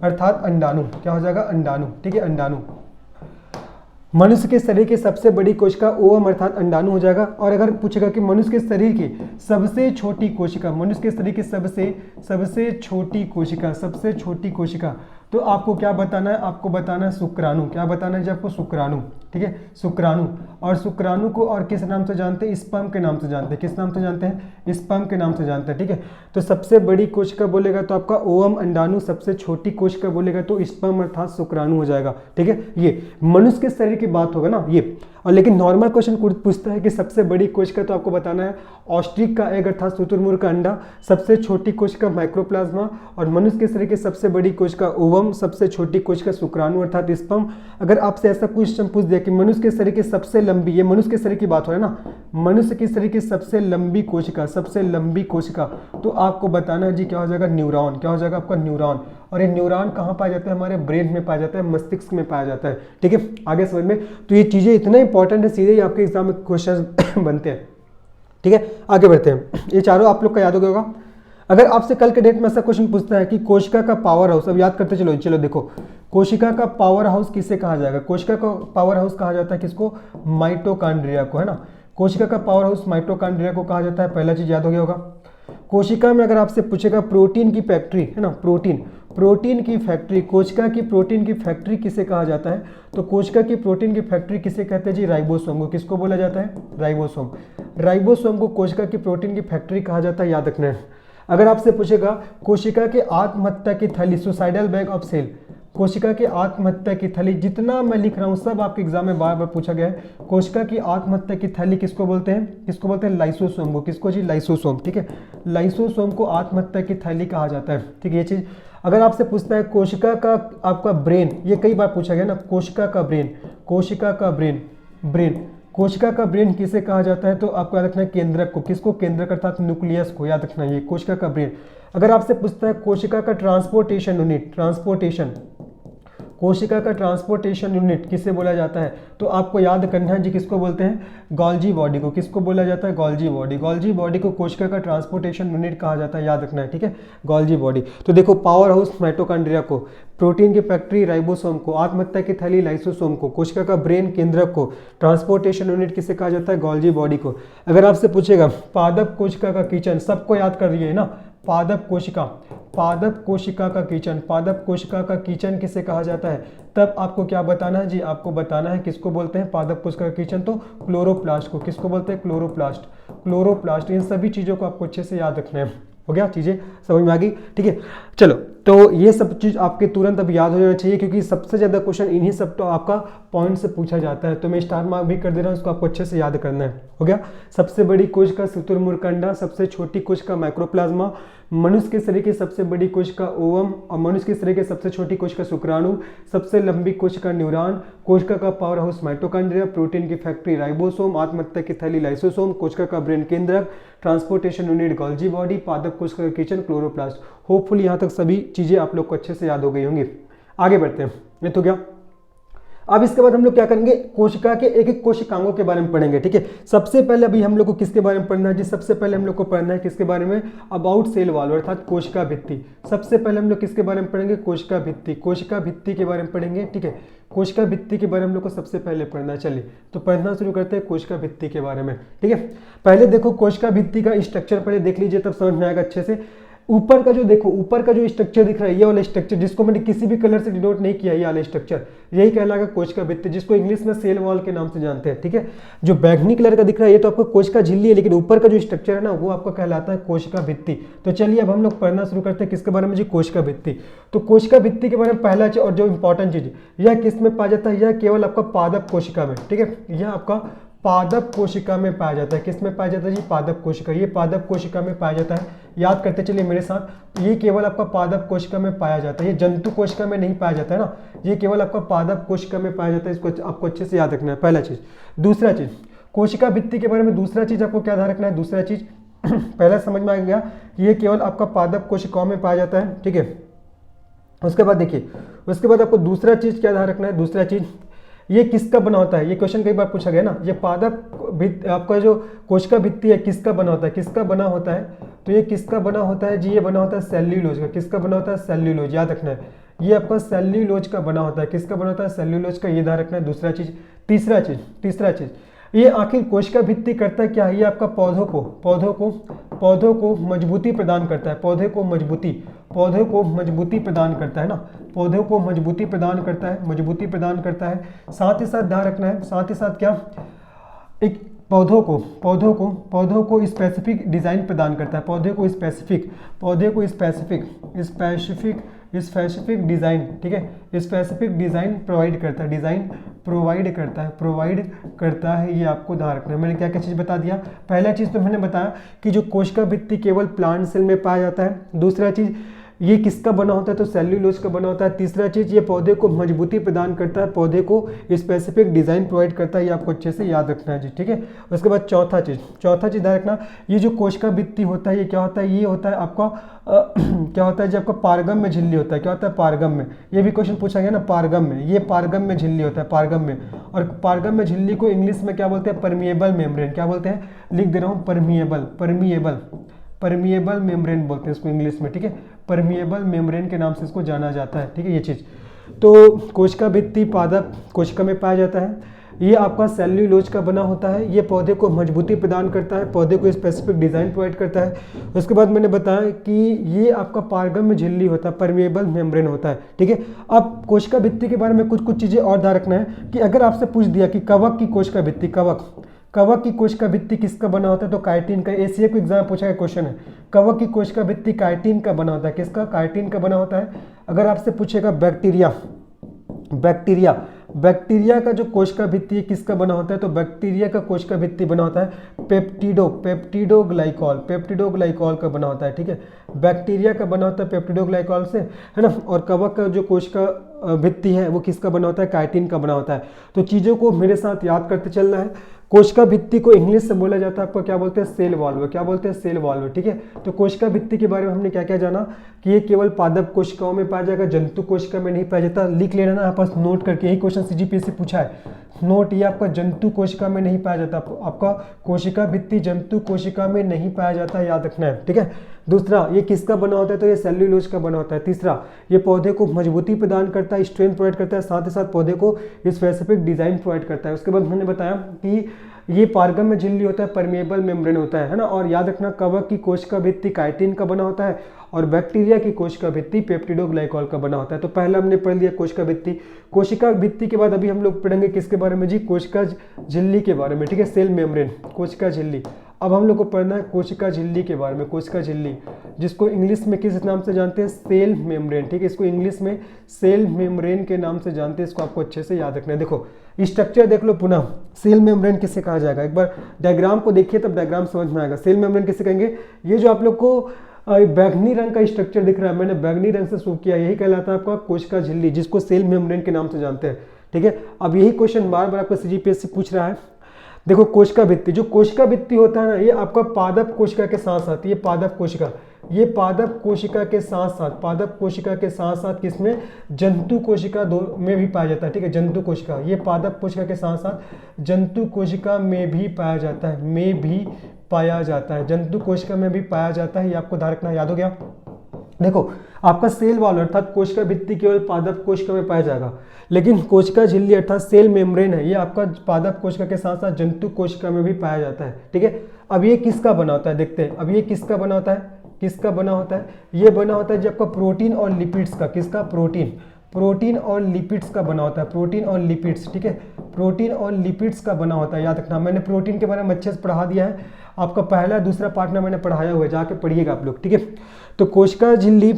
अर्थात अंडाणु। क्या हो जाएगा, अंडाणु। ठीक है, अंडाणु। मनुष्य के शरीर की सबसे बड़ी कोशिका ओवम अर्थात अंडाणु हो जाएगा। और अगर पूछेगा कि मनुष्य के शरीर की सबसे छोटी कोशिका, मनुष्य के शरीर की सबसे छोटी कोशिका, तो आपको क्या बताना है, आपको बताना है शुक्राणु। क्या बताना है जी आपको, शुक्राणु। ठीक है, शुक्राणु। और शुक्राणु को और किस नाम से जानते हैं, स्पर्म के नाम से जानते हैं। किस नाम से जानते हैं, स्पर्म के नाम से जानते हैं। ठीक है। तो सबसे बड़ी कोशिका बोलेगा तो आपका ओवम अंडाणु, सबसे छोटी कोशिका बोलेगा तो स्पर्म अर्थात शुक्राणु हो जाएगा। ठीक है। ये मनुष्य के शरीर की बात होगा ना ये। और लेकिन नॉर्मल क्वेश्चन पूछता है कि सबसे बड़ी कोशिका, तो आपको बताना है ऑस्ट्रिच का एग अर्थात शुतुरमुर्ग का अंडा, सबसे छोटी कोशिका माइक्रोप्लाज्मा, और मनुष्य के शरीर की सबसे बड़ी कोशिका ओवम, सबसे छोटी कोशिका शुक्राणु अर्थात स्पर्म। अगर आपसे ऐसा क्वेश्चन पूछ दिया कि मनुष्य के शरीर की सबसे लंबी, ये मनुष्य के शरीर की बात हो रहा है ना, मनुष्य के शरीर की सबसे लंबी कोशिका, तो आपको बताना है जी क्या हो जाएगा, न्यूरॉन। क्या हो जाएगा आपका, न्यूरॉन। और ये न्यूरॉन कहाँ पाया जाता है, हमारे ब्रेन में पाया जाता है, मस्तिष्क में पाया जाता है। ठीक है, आगे समझ में। तो ये चीजें इतना इंपॉर्टेंट है, सीधे ही आपके एग्जाम में क्वेश्चन बनते हैं। ठीक है, आगे बढ़ते हैं। ये चारों आप लोग का याद हो गया होगा। अगर आपसे कल के डेट में ऐसा क्वेश्चन पूछता है कि कोशिका का पावर हाउस, अब याद करते चलो देखो, कोशिका का पावर हाउस किसे कहा जाएगा, कोशिका का पावर हाउस कहा जाता है किसको, माइटोकॉन्ड्रिया को, है ना। कोशिका का पावर हाउस माइटोकॉन्ड्रिया को कहा जाता है। पहला चीज याद हो गया होगा। कोशिका में अगर आपसे पूछेगा प्रोटीन की फैक्ट्री, है ना, प्रोटीन की फैक्ट्री, कोशिका की प्रोटीन की फैक्ट्री किसे कहा जाता है, तो कोशिका की प्रोटीन की फैक्ट्री किसे कहते हैं जी, राइबोसोम को। किसको बोला जाता है, राइबोसोम को कोशिका की प्रोटीन की फैक्ट्री कहा जाता है, याद रखना है। अगर आपसे पूछेगा कोशिका के आत्महत्या की थैली, सुसाइडल बैग ऑफ सेल, कोशिका की आत्महत्या की थैली, जितना मैं लिख रहा हूँ सब आपके एग्जाम में बार बार पूछा गया है। कोशिका की आत्महत्या की थैली किसको बोलते हैं, लाइसोसोम को। किसको जी, लाइसोसोम। ठीक है, लाइसोसोम को आत्महत्या की थैली कहा जाता है। ठीक है, ये चीज। अगर आपसे पूछता है कोशिका का आपका ब्रेन, ये कई बार पूछा गया ना, कोशिका का ब्रेन किसे कहा जाता है, तो आपको याद रखना है केंद्रक को। किसको, केंद्रक अर्थात न्यूक्लियस को, याद रखना है ये कोशिका का ब्रेन। अगर आपसे पूछता है कोशिका का ट्रांसपोर्टेशन यूनिट, कोशिका का ट्रांसपोर्टेशन यूनिट किसे बोला जाता है, तो आपको याद करना है जी किसको बोलते हैं, गोल्जी बॉडी को। किसको बोला जाता है, गोल्जी बॉडी। गोल्जी बॉडी को कोशिका का ट्रांसपोर्टेशन यूनिट कहा जाता है, याद रखना है, ठीक है, गोल्जी बॉडी। तो देखो, पावर हाउस माइटोकॉन्ड्रिया को, प्रोटीन की फैक्ट्री राइबोसोम को, आत्महत्या की थैली लाइसोसोम को, कोशिका का ब्रेन केंद्रक को, ट्रांसपोर्टेशन यूनिट किसे कहा जाता है, गोल्जी बॉडी को। अगर आपसे पूछेगा पादप कोशिका का किचन, सबको याद कर रही है ना, पादप कोशिका, पादप कोशिका का किचन, पादप कोशिका का किचन किसे कहा जाता है, तब आपको क्या बताना है जी, आपको बताना है किसको बोलते हैं पादप कोशिका का किचन, तो क्लोरोप्लास्ट को। किसको बोलते हैं, क्लोरोप्लास्ट, क्लोरोप्लास्ट। इन सभी चीज़ों को आपको अच्छे से याद रखना है। हो गया, चीज़ें समझ में आ गई, ठीक है। चलो, तो ये सब चीज़ आपके तुरंत अब याद हो जाना चाहिए, क्योंकि सबसे ज़्यादा क्वेश्चन इन्हीं सब तो आपका पॉइंट से पूछा जाता है। तो मैं स्टार मार्क भी कर दे रहा हूँ, इसको आपको अच्छे से याद करना है। हो गया, सबसे बड़ी कोशिका शुतुरमुर्ग अंडा, सबसे छोटी कोशिका माइक्रोप्लाज्मा, मनुष्य के शरीर की सबसे बड़ी कोशिका ओवम, और मनुष्य के शरीर की सबसे छोटी कोशिका शुक्राणु, सबसे लंबी कोशिका न्यूरॉन, कोशिका का पावर हाउस माइटोकॉन्ड्रिया, प्रोटीन की फैक्ट्री राइबोसोम, आत्महत्या की थैली लाइसोसोम, कोशिका का ब्रेन केंद्रक, ट्रांसपोर्टेशन यूनिट गोल्जी बॉडी, पादप कोशिका का किचन क्लोरोप्लास्ट। होपफुली यहाँ तक सभी चीज़ें आप लोग को अच्छे से याद हो गई होंगी। आगे बढ़ते हैं, ये तो क्या। अब इसके बाद हम लोग क्या करेंगे, कोशिका के एक एक कोशिकांगों के बारे में पढ़ेंगे, ठीक है। सबसे पहले अभी हम लोग को किसके बारे में पढ़ना है जी, सबसे पहले हम लोग को पढ़ना है किसके बारे में, अबाउट सेल वॉल अर्थात कोशिका भित्ति। सबसे पहले हम लोग किसके बारे में पढ़ेंगे, कोशिका भित्ति, कोशिका भित्ति के बारे में पढ़ेंगे, ठीक है। कोशिका भित्ति के बारे में हम लोग को सबसे पहले पढ़ना है। चलिए, तो पढ़ना शुरू करते हैं कोशिका भित्ति के बारे में, ठीक है। पहले देखो कोशिका भित्ति का स्ट्रक्चर पहले देख लीजिए, तब समझ में आएगा अच्छे से। ऊपर का जो देखो, ऊपर का जो स्ट्रक्चर दिख रहा है, ये वाला स्ट्रक्चर जिसको मैंने किसी भी कलर से डिनोट नहीं किया, ये वाला स्ट्रक्चर, यही कहलाएगा कोशिका भित्ति, जिसको इंग्लिश में सेल वॉल के नाम से जानते हैं, ठीक है। जो बैंगनी कलर का दिख रहा है, ये तो आपको कोशिका झिल्ली है, लेकिन ऊपर का जो स्ट्रक्चर है ना, वो आपका कहलाता है कोशिका भित्ति। तो चलिए अब हम लोग पढ़ना शुरू करते हैं किसके बारे में जी, कोशिका भित्ति। तो कोशिका भित्ति के बारे में पहला चीज और जो इंपॉर्टेंट चीज, यह किस में पाया जाता है, यह केवल आपका पादप कोशिका में, ठीक है। यह आपका पादप कोशिका में पाया जाता है। किस में पाया जाता है जी, पादप कोशिका। ये पादप कोशिका में पाया जाता है, याद करते चलिए मेरे साथ। ये केवल आपका पादप कोशिका में पाया जाता है, ये जंतु कोशिका में नहीं पाया जाता है ना, ये केवल आपका पादप कोशिका में पाया जाता है। इसको आपको अच्छे से याद रखना है, पहला चीज। दूसरा चीज, कोशिका भित्ति के बारे में दूसरा चीज आपको क्या ध्यान रखना है, दूसरा चीज पहला समझ में आ गया, ये केवल आपका पादप कोशिकाओं में पाया जाता है, ठीक है। उसके बाद देखिए, उसके बाद आपको दूसरा चीज क्या ध्यान रखना है, दूसरा चीज, ये किसका बना होता है, ये क्वेश्चन कई बार पूछा गया ना। ये पादप आपका जो कोशिका भित्ति है किसका बना होता है, किसका बना होता है, तो ये किसका बना होता है जी, ये बना होता है सेल्यूलोज का। किसका बना होता है, सेल्यूलोज, याद रखना है। ये आपका सेल्यूलोज का बना होता है। किसका बना होता है, सेल्यूलोज का, ये ध्यान रखना है। दूसरा चीज, तीसरा चीज, ये आखिर कोशिका भित्ति करता क्या है, ये आपका पौधों को मजबूती प्रदान करता है, पौधों को मजबूती प्रदान करता है ना, पौधों को मजबूती प्रदान करता है। साथ ही साथ ध्यान रखना है, साथ ही साथ क्या, एक पौधों को स्पेसिफिक डिजाइन प्रदान करता है, पौधे को स्पेसिफिक डिजाइन, ठीक है, स्पेसिफिक डिजाइन प्रोवाइड करता है, ये आपको ध्यान रखना है। मैंने क्या क्या चीज बता दिया, पहला चीज तो मैंने बताया कि जो कोशिका भित्ति केवल प्लांट सेल में पाया जाता है। दूसरा चीज, ये किसका बना होता है, तो सेल्यूलोज का बना होता है। तीसरा चीज, ये पौधे को मजबूती प्रदान करता है, पौधे को स्पेसिफिक डिजाइन प्रोवाइड करता है, ये आपको अच्छे से याद रखना है जी, ठीक है। उसके बाद चौथा चीज ध्यान रखना, ये जो कोशिका भित्ति होता है, ये क्या होता है, ये होता है आपका क्या होता है जी, आपका पारगम में झिल्ली होता है। क्या होता है, पारगम में, ये भी क्वेश्चन पूछा गया ना, पारगम में, ये पारगम में झिल्ली होता है, पारगम में। और पारगम में झिल्ली को इंग्लिश में क्या बोलते हैं, परमिएबल मेम्ब्रेन। क्या बोलते हैं, लिख दे रहा हूँ, परमिएबल मेम्ब्रेन बोलते हैं इसको इंग्लिश में, ठीक है। परमिएबल मेम्ब्रेन के नाम से इसको जाना जाता है, ठीक है, ये चीज़। तो कोशिका भित्ति पादप कोशिका में पाया जाता है, ये आपका सेल्यूलोज का बना होता है, ये पौधे को मजबूती प्रदान करता है, पौधे को स्पेसिफिक डिजाइन प्रोवाइड करता है। उसके बाद मैंने बताया कि ये आपका पारगम में झिल्ली होता है, परमिएबल मेम्ब्रेन होता है, ठीक है। अब कोशिका भित्ति के बारे में कुछ चीज़ें और ध्यान रखना है कि अगर आपसे पूछ दिया कि कवक की कोशिका भित्ति, कवक की कोशिका भित्ति किसका बना होता है, तो काइटिन का। एसीए को एग्जाम पूछा गया क्वेश्चन है, कवक की कोशिका भित्ति काइटिन का बना होता है। किसका, काइटिन का बना होता है। अगर आपसे पूछेगा बैक्टीरिया का जो कोशिका भित्ति है किसका बना होता है, तो बैक्टीरिया का कोशिका भित्ति बना होता है पेप्टिडोग्लाइकॉल का बना होता है, ठीक है। बैक्टीरिया का बना होता है पेप्टिडोग्लाइकॉल से, है ना। और कवक का जो कोशिका भित्ति है वो किसका बना होता है, काइटिन का बना होता है। तो चीज़ों को मेरे साथ याद करते चलना है। कोशिका भित्ति को इंग्लिश से बोला जाता है आपको क्या बोलते हैं, सेल वॉल्व। क्या बोलते हैं, सेल वॉल्व। ठीक है, तो कोशिका भित्ति के बारे में हमने क्या क्या जाना कि ये केवल पादप कोशिकाओं में पाया जाएगा, जंतु कोशिका में नहीं पाया जाता। लिख लेना ना आप पास नोट करके, यही क्वेश्चन सीजीपीएससी पूछा है नोट, ये आपका जंतु कोशिका में नहीं पाया जाता, आपका कोशिका भित्ति जंतु कोशिका में नहीं पाया जाता, याद रखना है। ठीक है, दूसरा ये किसका बना होता है, तो ये सेल्यूलोज का बना होता है। तीसरा ये पौधे को मजबूती प्रदान करता है, स्ट्रेंथ प्रोवाइड करता है, साथ ही साथ पौधे को स्पेसिफिक डिजाइन प्रोवाइड करता है। उसके बाद मैंने बताया कि ये पारगम्य झिल्ली होता है, परमेबल मेम्ब्रेन होता है ना। और याद रखना कवक की कोशिका भित्ति काइटिन का बना होता है और बैक्टीरिया की कोशिका भित्ति पेप्टिडोग्लाइकॉल का बना होता है। तो पहला हमने पढ़ लिया कोशिका भित्ति। कोशिका भित्ति के बाद अभी हम लोग पढ़ेंगे किसके बारे में जी, कोशिका झिल्ली के बारे में। ठीक है, सेल मेम्ब्रेन, कोशिका झिल्ली। अब हम लोग को पढ़ना है कोशिका झिल्ली के बारे में। कोशिका झिल्ली जिसको इंग्लिश में किस नाम से जानते हैं, सेल मेम्ब्रेन। ठीक है, इसको इंग्लिश में सेल मेम्ब्रेन के नाम से जानते हैं, इसको आपको अच्छे से याद रखना है। देखो स्ट्रक्चर देख लो पुनः, सेल मेम्ब्रेन किसे कहा जाएगा, एक बार डायग्राम को देखिए तब डायग्राम समझ में आएगा। सेल मेम्ब्रेन किसे कहेंगे, ये जो आप लोग को बैगनी रंग का स्ट्रक्चर दिख रहा है, मैंने बैगनी रंग से शुरू किया, यही कहलाता है आपका कोशिका झिल्ली, जिसको सेल मेम्ब्रेन के नाम से जानते हैं। ठीक है, अब यही क्वेश्चन बार बार आपको सीजीपीएससी पूछ रहा है। देखो कोशिका भित्ति, जो कोशिका भित्ति होता है ना, ये आपका पादप कोशिका के साथ साथ, ये पादप कोशिका, ये पादप कोशिका के साथ साथ, पादप कोशिका के साथ साथ किसमें, जंतु कोशिका दो में भी पाया जाता है। ठीक है, जंतु कोशिका, ये पादप कोशिका के साथ साथ जंतु कोशिका में भी पाया जाता है, में भी पाया जाता है, जंतु कोशिका में भी पाया जाता है। ये आपको ध्यान रखना, याद हो गया। देखो आपका सेल वॉल अर्थात कोशिका भित्ति केवल पादप कोशिका में पाया जाएगा, लेकिन कोशिका झिल्ली अर्थात सेल मेम्ब्रेन है, ये आपका पादप कोशिका के साथ साथ जंतु कोशिका में भी पाया जाता है। ठीक है, अब ये किसका बना होता है, देखते हैं। अब ये किसका बना होता है, किसका बना होता है, ये बना होता है जो आपका प्रोटीन और लिपिड्स का, किसका, प्रोटीन और लिपिड्स का बना होता है, प्रोटीन और लिपिड्स। ठीक है, प्रोटीन और लिपिड्स का बना होता है, याद रखना। मैंने प्रोटीन के बारे में अच्छे से पढ़ा दिया है, आपका पहला दूसरा पार्ट में मैंने पढ़ाया हुआ है, जाके पढ़िएगा आप लोग। ठीक है, तो कोशिका झिल्ली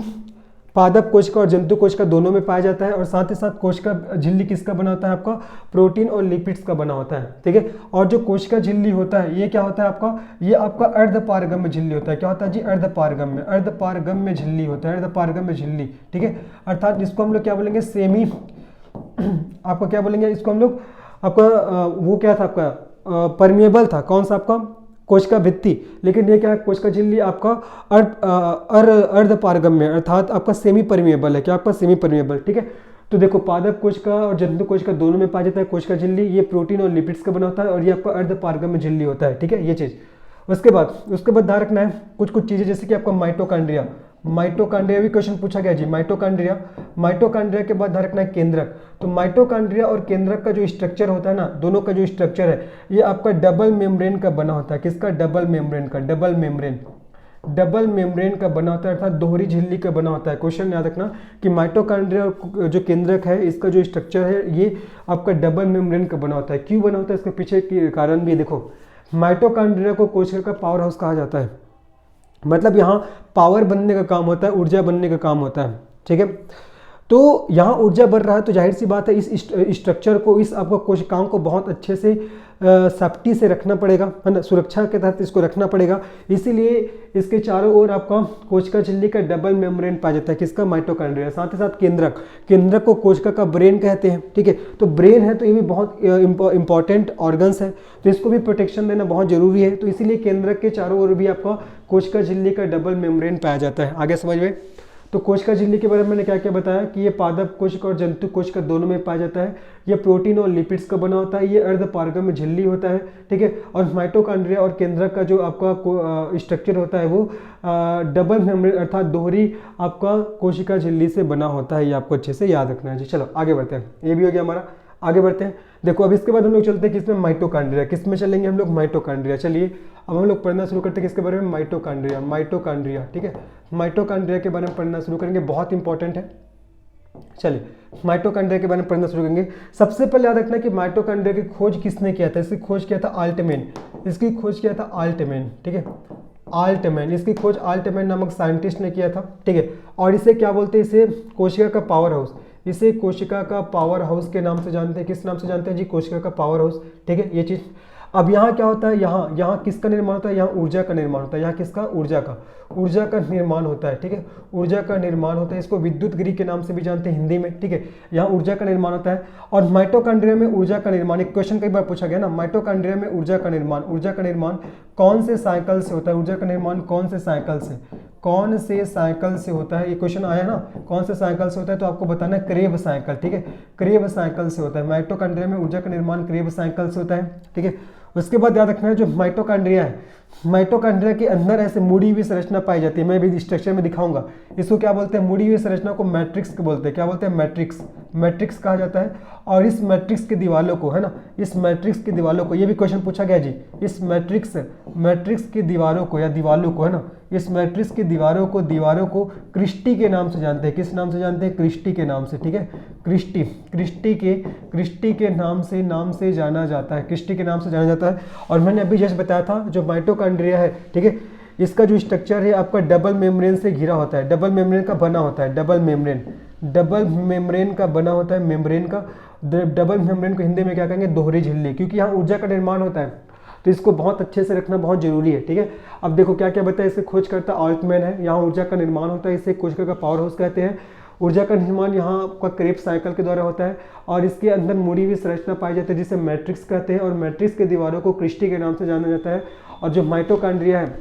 पादप कोशिका और जंतु कोशिका दोनों में पाया जाता है, और साथ ही साथ कोशिका झिल्ली किसका बना होता है, आपका प्रोटीन और लिपिड्स का बना होता है। ठीक है, और जो कोशिका झिल्ली होता है ये क्या होता है आपका, ये आपका अर्धपारगम्य झिल्ली होता है। क्या होता है जी, अर्धपारगम्य झिल्ली होता है, अर्धपारगम्य झिल्ली। ठीक है, अर्थात जिसको हम लोग क्या बोलेंगे, सेमी आपका क्या बोलेंगे इसको हम लोग, आपका वो क्या था आपका, परमेबल था, कौन सा आपका, कोशिका भित्ति। लेकिन ये क्या है, कोशिका झिल्ली आपका अर्धपारगम्य अर्थात आपका सेमी परमेबल है। क्या आपका, सेमी परमेबल। ठीक है, तो देखो पादप कोशिका और जंतु कोशिका दोनों में पाया जाता है कोशिका झिल्ली, ये प्रोटीन और लिपिड्स का बना होता है, और ये आपका अर्धपारगम्य झिल्ली होता है। ठीक है, ये चीज। उसके बाद ध्यान रखना है कुछ चीजें, जैसे कि आपका माइटोकॉन्ड्रिया, माइटोकॉन्ड्रिया भी क्वेश्चन पूछा गया जी, माइटोकॉन्ड्रिया के बाद ध्यान रखना है केंद्रक। तो माइटोकॉन्ड्रिया और केंद्रक का जो स्ट्रक्चर होता है ना, दोनों का जो स्ट्रक्चर है ये आपका डबल मेम्ब्रेन का बना होता है। किसका, डबल मेम्ब्रेन का, डबल मेम्ब्रेन का बना होता है, अर्थात दोहरी झिल्ली का बना होता है। क्वेश्चन याद रखना कि माइटोकॉन्ड्रिया जो केंद्रक है इसका जो स्ट्रक्चर है ये आपका डबल मेम्ब्रेन का बना होता है। क्यों बना होता है, इसके पीछे के कारण भी देखो। माइटोकॉन्ड्रिया को कोशिका का पावर हाउस कहा जाता है, मतलब यहाँ पावर बनने का काम होता है, ऊर्जा बनने का काम होता है। ठीक है, तो यहाँ ऊर्जा बढ़ रहा है तो जाहिर सी बात है इस स्ट्रक्चर को, इस आपको कोशिकाओं को बहुत अच्छे से सेफ्टी से रखना पड़ेगा, है ना, सुरक्षा के तहत इसको रखना पड़ेगा। इसीलिए इसके चारों ओर आपका कोशिका झिल्ली का डबल मेम्ब्रेन पाया जाता है। किसका, माइटोकॉन्ड्रिया। साथ ही साथ केंद्रक को कोशिका का ब्रेन कहते हैं। ठीक है, तो ब्रेन है तो ये भी बहुत इंपॉर्टेंट ऑर्गन्स है, तो इसको भी प्रोटेक्शन देना बहुत जरूरी है। तो इसीलिए केंद्रक के चारों ओर भी आपका कोशिका झिल्ली का डबल मेम्ब्रेन पाया जाता है। आगे समझ में। तो कोशिका झिल्ली के बारे में मैंने क्या क्या बताया कि ये पादप कोशिका और जंतु कोशिका दोनों में पाया जाता है, ये प्रोटीन और लिपिड्स का बना होता है, ये अर्धपारगम्य झिल्ली होता है। ठीक है, और माइटोकॉन्ड्रिया और केंद्रक का जो आपका स्ट्रक्चर होता है वो डबल मेम्ब्रेन अर्थात दोहरी आपका कोशिका झिल्ली से बना होता है। ये आपको अच्छे से याद रखना है जी। चलो आगे बढ़ते हैं, ये भी हो गया हमारा। आगे बढ़ते हैं, देखो अब इसके बाद हम लोग चलते हैं किसमें, माइटोकॉन्ड्रिया। किस में चलेंगे हम लोग, माइटोकॉन्ड्रिया। चलिए अब हम लोग पढ़ना शुरू करते हैं किसके बारे में, माइटोकॉन्ड्रिया। ठीक है, माइटोकॉन्ड्रिया के बारे में पढ़ना शुरू करेंगे, बहुत इंपॉर्टेंट है। चलिए माइटोकॉन्ड्रिया के बारे में पढ़ना शुरू करेंगे। सबसे पहले याद रखना कि माइटोकॉन्ड्रिया की खोज किसने किया था, इसकी खोज किया था आल्टमैन, इसकी खोज किया था आल्टमैन। ठीक है, आल्टमैन, इसकी खोज आल्टमैन नामक साइंटिस्ट ने किया था। ठीक है, और इसे क्या बोलते हैं, इसे कोशिका का पावर हाउस, इसे कोशिका का पावर हाउस के नाम से जानते हैं। किस नाम से जानते हैं जी, कोशिका का पावर हाउस। ठीक है, ये चीज। अब यहाँ क्या होता है, यहाँ यहाँ किसका निर्माण होता है, यहाँ ऊर्जा का निर्माण होता है, यहाँ किसका, ऊर्जा का निर्माण होता है, ठीक है, ऊर्जा का निर्माण होता है। इसको विद्युत गृह के नाम से भी जानते हैं हिंदी में, ठीक है। यहाँ ऊर्जा का निर्माण होता है। और माइटोकॉन्ड्रिया में ऊर्जा का निर्माण, एक क्वेश्चन कई बार पूछा गया ना, माइटोकॉन्ड्रिया में ऊर्जा का निर्माण कौन से साइकिल से होता है, ऊर्जा का निर्माण कौन से साइकिल से होता है, ये क्वेश्चन आया ना, कौन से साइकिल से होता है, तो आपको बताना है क्रेब साइकिल, ठीक है, क्रेब साइकिल से होता है। माइटोकॉन्ड्रिया में ऊर्जा का निर्माण क्रेब साइकिल से होता है, ठीक है। उसके बाद याद रखना है, जो माइटोकॉन्ड्रिया है, माइटोकॉन्ड्रिया के अंदर ऐसे मुड़ी हुई संरचना पाई जाती है, मैं भी स्ट्रक्चर में दिखाऊंगा। इसको क्या बोलते हैं, मुड़ी हुई संरचना को मैट्रिक्स बोलते हैं। क्या बोलते हैं, मैट्रिक्स कहा जाता है। और इस मैट्रिक्स की दीवारों को, है ना, इस मैट्रिक्स की दीवारों को, ये भी क्वेश्चन पूछा गया जी, इस मैट्रिक्स की दीवारों को या दीवारों को, है ना, इस मैट्रिक्स की दीवारों को क्रिस्टी के नाम से जानते हैं। किस नाम से जानते हैं, क्रिस्टी के नाम से, ठीक है, क्रिस्टी के नाम से जाना जाता है, क्रिस्टी के नाम से जाना जाता है। और मैंने अभी जस्ट बताया था, जो माइटोकॉन्ड्रिया है, ठीक है, इसका जो स्ट्रक्चर है आपका डबल मेम्ब्रेन से घिरा होता है, डबल मेम्ब्रेन का बना होता है, डबल मेम्ब्रेन का बना होता है, डबल मेम्ब्रेन को हिंदी में क्या कहेंगे, दोहरी झिल्ली, क्योंकि यहाँ ऊर्जा का निर्माण होता है, तो इसको बहुत अच्छे से रखना बहुत जरूरी है, ठीक है। अब देखो क्या क्या बताया, इसे खोजकर्ता ऑल्टमैन है, यहाँ ऊर्जा का निर्माण होता है, इसे खोजकर्ता पावर हाउस कहते हैं। ऊर्जा का निर्माण यहाँ आपका क्रेब साइकिल के द्वारा होता है, और इसके अंदर मुड़ी हुई संरचना पाई जाती है जिसे मैट्रिक्स कहते हैं, और मैट्रिक्स के दीवारों को क्रिस्टी के नाम से जाना जाता है। और जो माइटोकॉन्ड्रिया है,